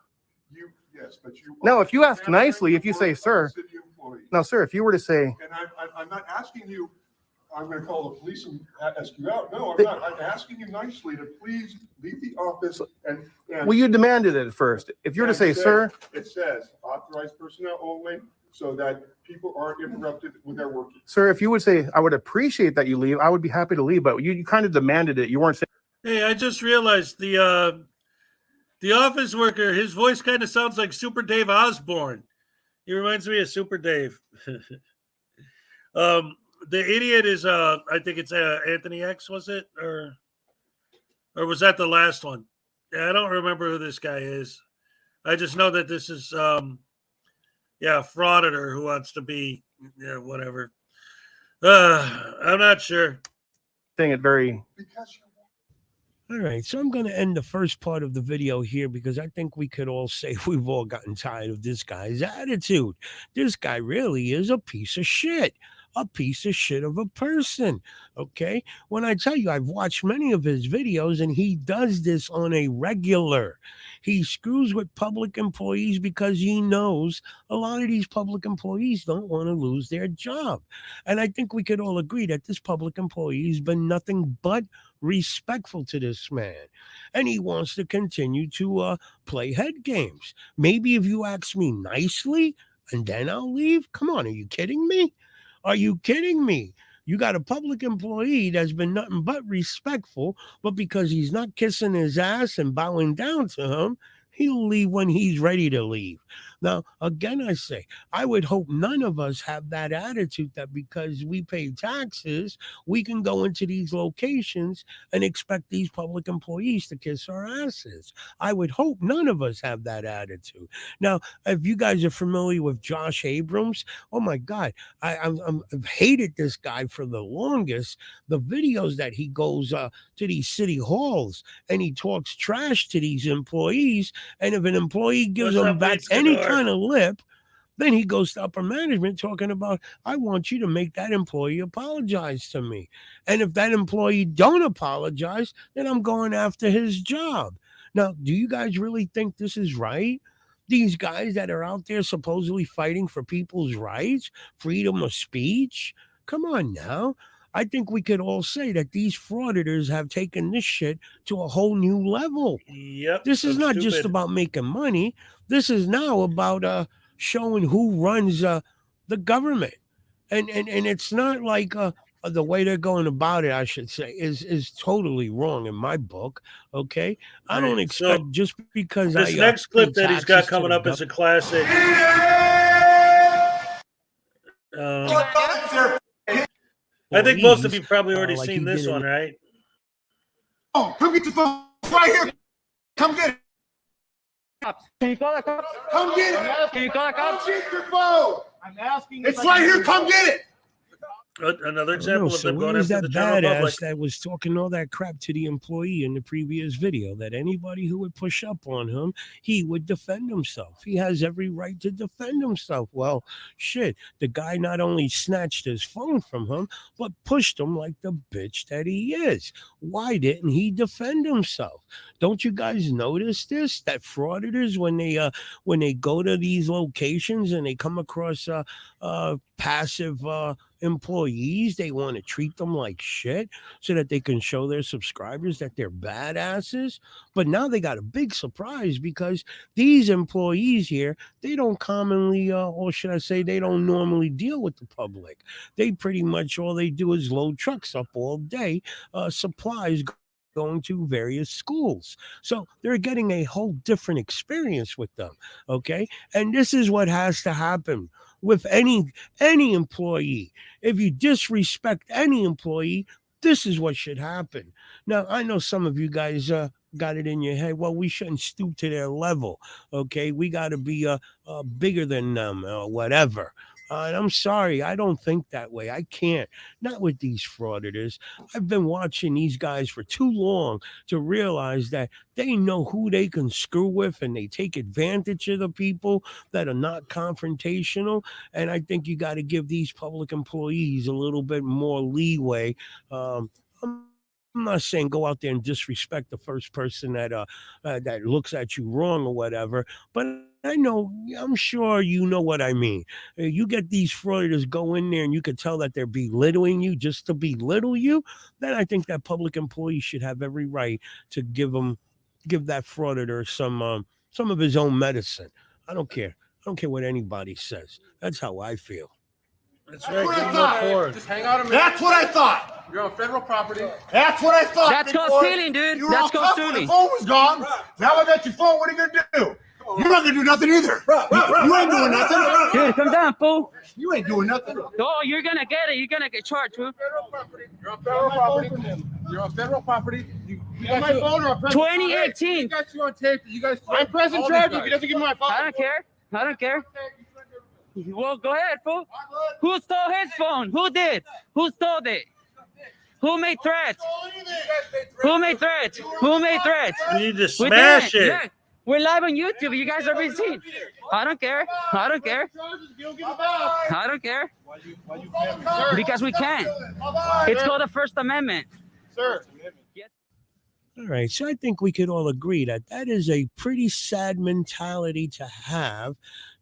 Yes, but you. Now, if you ask nicely, if you say, sir, now, sir, if you were to say, and I'm not asking you, I'm going to call the police and ask you out. No, I'm not. I'm asking you nicely to please leave the office and well, you demanded it at first. If you were to say, sir, it says authorized personnel only, so that people aren't interrupted when they're working. Sir, if you would say, I would appreciate that you leave, I would be happy to leave, but you kind of demanded it. You weren't saying. Hey, I just realized the office worker, his voice kind of sounds like Super Dave Osborne. He reminds me of Super Dave. The idiot is I think it's Anthony X, was it? Or was that the last one? Yeah, I don't remember who this guy is. I just know that this is Frauditor who wants to be whatever. I'm not sure. Saying it very. All right, so I'm going to end the first part of the video here because I think we could all say we've all gotten tired of this guy's attitude. This guy really is a piece of shit. A piece of shit of a person, okay? When I tell you, I've watched many of his videos, and he does this on a regular. He screws with public employees because he knows a lot of these public employees don't want to lose their job. And I think we could all agree that this public employee has been nothing but respectful to this man, and he wants to continue to play head games. Maybe if you ask me nicely and then I'll leave. Come on, are you kidding me? Are you kidding me? You got a public employee that's been nothing but respectful, but because he's not kissing his ass and bowing down to him, he'll leave when he's ready to leave. Now, again, I say, I would hope none of us have that attitude that because we pay taxes, we can go into these locations and expect these public employees to kiss our asses. I would hope none of us have that attitude. Now, if you guys are familiar with Josh Abrams, oh my God, I've hated this guy for the longest. The videos that he goes to these city halls and he talks trash to these employees, and if an employee gives him back any kind of lip, then he goes to upper management talking about, I want you to make that employee apologize to me. And if that employee don't apologize, then I'm going after his job. Now, do you guys really think this is right? These guys that are out there supposedly fighting for people's rights, freedom of speech? Come on now. I think we could all say that these frauditors have taken this shit to a whole new level. Yep. This is not just stupid. about making money. This is now about showing who runs the government. And it's not like the way they're going about it, I should say, is totally wrong in my book. Okay, I don't Right. expect So just because this I next pay clip that he's got taxes to coming the up is a classic. I think most of you probably already like seen he this did in one, right? Oh, come get your phone. It's right here. Come get it. Can you call the cops? Come get it. Can you call the cops? Come get your phone. I'm asking. It's right here. Come get it. Another I don't know, example of so them where going was after that the general public. badass that was talking all that crap to the employee in the previous video that anybody who would push up on him, he would defend himself. He has every right to defend himself. Well, shit, the guy not only snatched his phone from him, but pushed him like the bitch that he is. Why didn't he defend himself? Don't you guys notice this? That frauditors, when they go to these locations and they come across passive employees, they want to treat them like shit so that they can show their subscribers that they're badasses. But now they got a big surprise because these employees here, they don't commonly or should I say they don't normally deal with the public. They pretty much all they do is load trucks up all day, supplies going to various schools. So they're getting a whole different experience with them. Okay. And this is what has to happen with any employee. If you disrespect any employee, this is what should happen. Now, I know some of you guys got it in your head, well, we shouldn't stoop to their level. Okay. We got to be bigger than them or whatever. And I'm sorry, I don't think that way. I can't. Not with these frauditors. I've been watching these guys for too long to realize that they know who they can screw with and they take advantage of the people that are not confrontational. And I think you got to give these public employees a little bit more leeway. I'm not saying go out there and disrespect the first person that looks at you wrong or whatever, but I know, I'm sure you know what I mean. You get these frauditors go in there and you can tell that they're belittling you just to belittle you. Then I think that public employees should have every right to give that frauditor some of his own medicine. I don't care. I don't care what anybody says. That's how I feel. That's right. Give him a forward. Just hang out a minute. That's what I thought. You're on federal property. That's what I thought. That's big called boy. stealing, dude. You were That's all called cuffed when stealing. The phone was gone. Now I got your phone. What are you gonna do? You're not gonna do nothing either. You ain't doing nothing. Dude, come down, fool. You ain't doing nothing. Oh, you're gonna get it. You're gonna get charged, fool. You're on federal property. You're on federal property. You got my phone or I press 2018. You got you on tape. You guys. I'm pressing charges. He doesn't give me my phone. I don't care. I don't care. Well, go ahead, fool. Who stole his phone? Who did? Who stole it? Who made threats? Who made threats? Who made threats? You need to We smash didn't. it. Yeah. We're live on YouTube. You guys are being seen. I don't care. I don't care. I don't care. Because we can. It's called the First Amendment. Sir. All right. So I think we could all agree that that is a pretty sad mentality to have.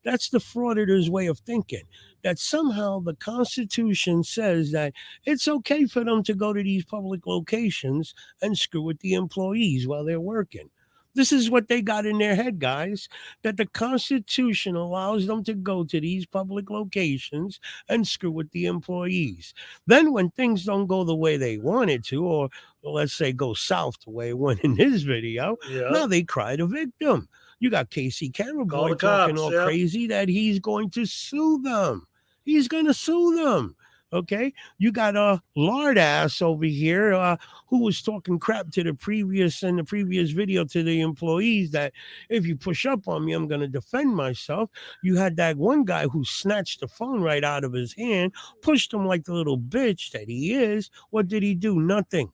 That's the frauditor's way of thinking, that somehow the Constitution says that it's okay for them to go to these public locations and screw with the employees while they're working. This is what they got in their head, guys, that the Constitution allows them to go to these public locations and screw with the employees. Then when things don't go the way they wanted to, or let's say go south the way it went in this video, now they cry to victim. You got Casey Camera Call Boy the talking cops, all yep. crazy that he's going to sue them. He's going to sue them. Okay, you got a lard ass over here who was talking crap to the previous video to the employees that if you push up on me, I'm going to defend myself. You had that one guy who snatched the phone right out of his hand, pushed him like the little bitch that he is. What did he do? Nothing.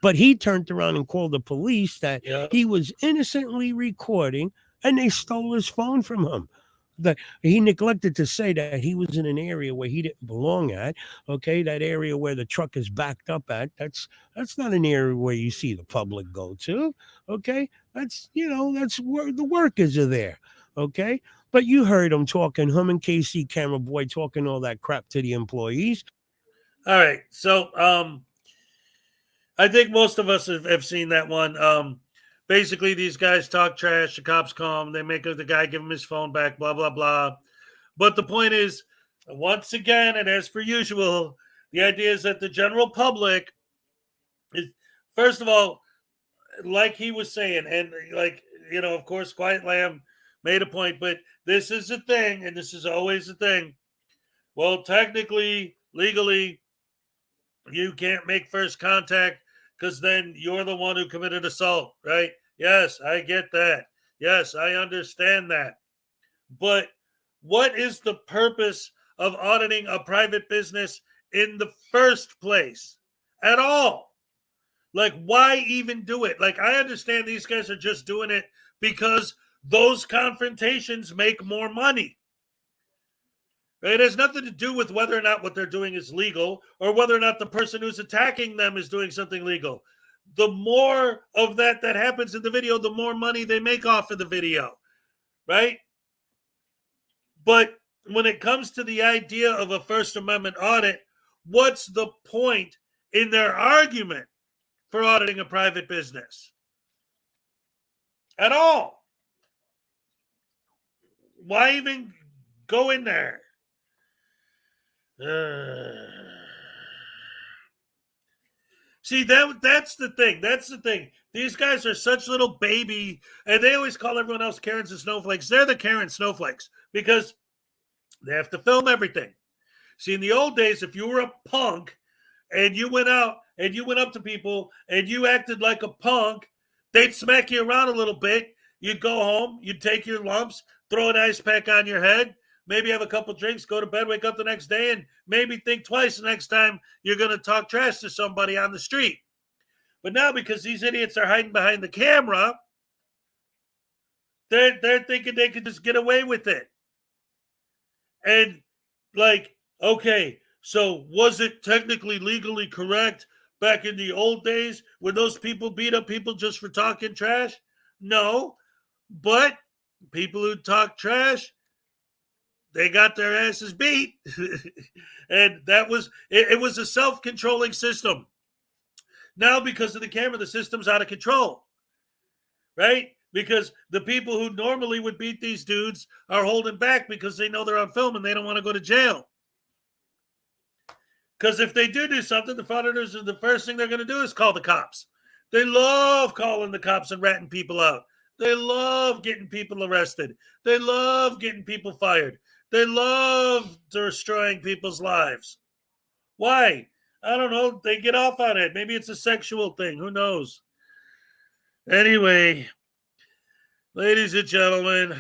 But he turned around and called the police that he was innocently recording and they stole his phone from him. that he neglected to say that he was in an area where he didn't belong at. Okay, that area where the truck is backed up at. That's not an area where you see the public go to. Okay, that's where the workers are there. Okay, but you heard him talking, him and KC Camera Boy talking all that crap to the employees. All right. So I think most of us have seen that one. Basically, these guys talk trash. The cops come. They make the guy give him his phone back, blah, blah, blah. But the point is, once again, and as per usual, the idea is that the general public is, first of all, like he was saying, and like, of course, Quiet Lamb made a point, but this is a thing, and this is always a thing. Well, technically, legally, you can't make first contact because then you're the one who committed assault, right? Yes, I get that. Yes, I understand that. But what is the purpose of auditing a private business in the first place at all? Like, why even do it? Like, I understand these guys are just doing it because those confrontations make more money. It has nothing to do with whether or not what they're doing is legal or whether or not the person who's attacking them is doing something legal. The more of that happens in the video, the more money they make off of the video, right? But when it comes to the idea of a First Amendment audit, what's the point in their argument for auditing a private business? At all. Why even go in there? See, that's the thing. That's the thing. These guys are such little baby, and they always call everyone else Karens and snowflakes. They're the Karen snowflakes because they have to film everything. See, in the old days, if you were a punk and you went out and you went up to people and you acted like a punk, they'd smack you around a little bit. You'd go home, you'd take your lumps, throw an ice pack on your head, maybe have a couple drinks, go to bed, wake up the next day, and maybe think twice the next time you're going to talk trash to somebody on the street. But now, because these idiots are hiding behind the camera, they're thinking they could just get away with it. And like, okay, so was it technically legally correct back in the old days when those people beat up people just for talking trash? No, but people who talk trash, they got their asses beat. And that was, it was a self-controlling system. Now, because of the camera, the system's out of control, right? Because the people who normally would beat these dudes are holding back because they know they're on film and they don't want to go to jail. Because if they do something, the frauditors are the first thing they're going to do is call the cops. They love calling the cops and ratting people out. They love getting people arrested. They love getting people fired. They love destroying people's lives. Why? I don't know. They get off on it. Maybe it's a sexual thing. Who knows? Anyway, ladies and gentlemen,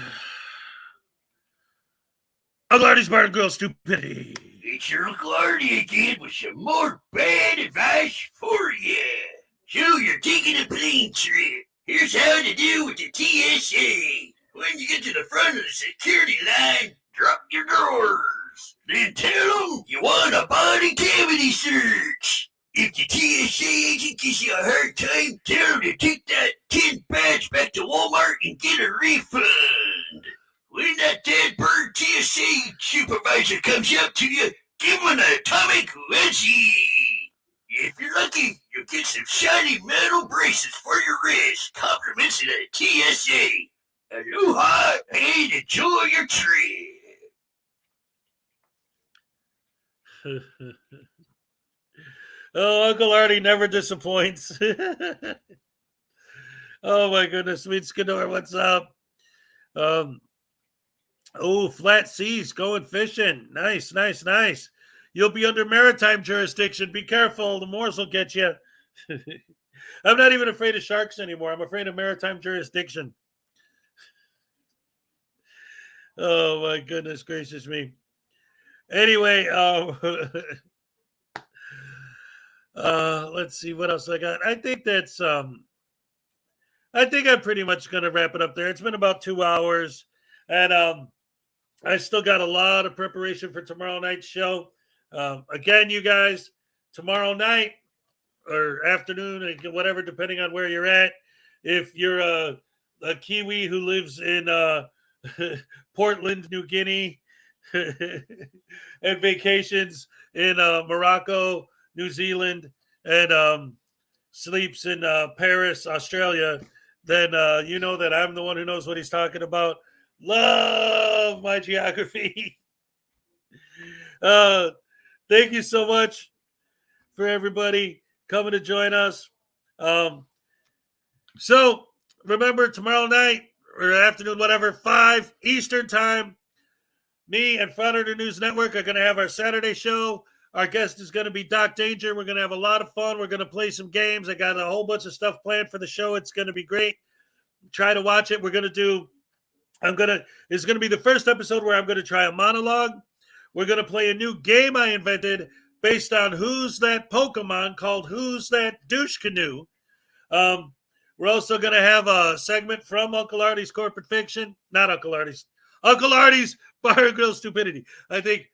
Uncle Artie's Bar and Grill Stupidity. It's your Uncle Artie again with some more bad advice for you. So you're taking a plane trip. Here's how to deal with the TSA. When you get to the front of the security line, drop your drawers. Then tell them you want a body cavity search. If the TSA agent gives you a hard time, tell them to take that tin badge back to Walmart and get a refund. When that dead bird TSA supervisor comes up to you, give him an atomic wedgie. If you're lucky, you'll get some shiny metal braces for your wrist, compliments of the TSA. Aloha and enjoy your trip. Oh, Uncle Artie never disappoints. Oh my goodness, sweet Skidor, what's up? Oh, flat seas, going fishing. Nice, nice, nice. You'll be under maritime jurisdiction. Be careful, the Moors will get you. I'm not even afraid of sharks anymore. I'm afraid of maritime jurisdiction. Oh my goodness gracious me. Anyway, let's see what else I got. I think that's I think I'm pretty much gonna wrap it up there. It's been about 2 hours, and I still got a lot of preparation for tomorrow night's show. Again, you guys, tomorrow night or afternoon, whatever, depending on where you're at. If you're a Kiwi who lives in Portland, New Guinea, and vacations in Morocco, New Zealand, and sleeps in Paris, Australia, then you know that I'm the one who knows what he's talking about. Love my geography. Thank you so much for everybody coming to join us. So remember, tomorrow night or afternoon, whatever, 5 Eastern time, me and Frauditor News Network are going to have our Saturday show. Our guest is going to be Doc Danger. We're going to have a lot of fun. We're going to play some games. I got a whole bunch of stuff planned for the show. It's going to be great. Try to watch it. It's going to be the first episode where I'm going to try a monologue. We're going to play a new game I invented based on Who's That Pokemon called Who's That Douche Canoe. We're also going to have a segment from Uncle Artie's Corporate Fiction. Not Uncle Artie's. Uncle Artie's Bar and Grill Stupidity. I think,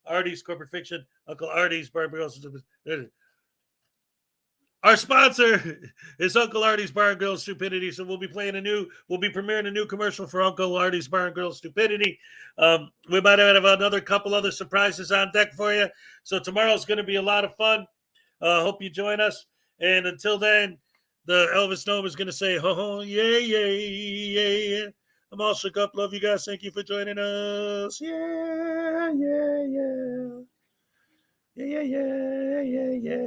Artie's Corporate Fiction, Uncle Artie's Bar and Grill Stupidity. Our sponsor is Uncle Artie's Bar and Grill Stupidity. So we'll be premiering a new commercial for Uncle Artie's Bar and Grill Stupidity. We might have another couple other surprises on deck for you. So tomorrow's going to be a lot of fun. Hope you join us. And until then, the Elvis Gnome is going to say, ho, yeah, yeah, yeah. I'm all shook up. Love you guys. Thank you for joining us. Yeah, yeah, yeah. Yeah, yeah, yeah, yeah, yeah.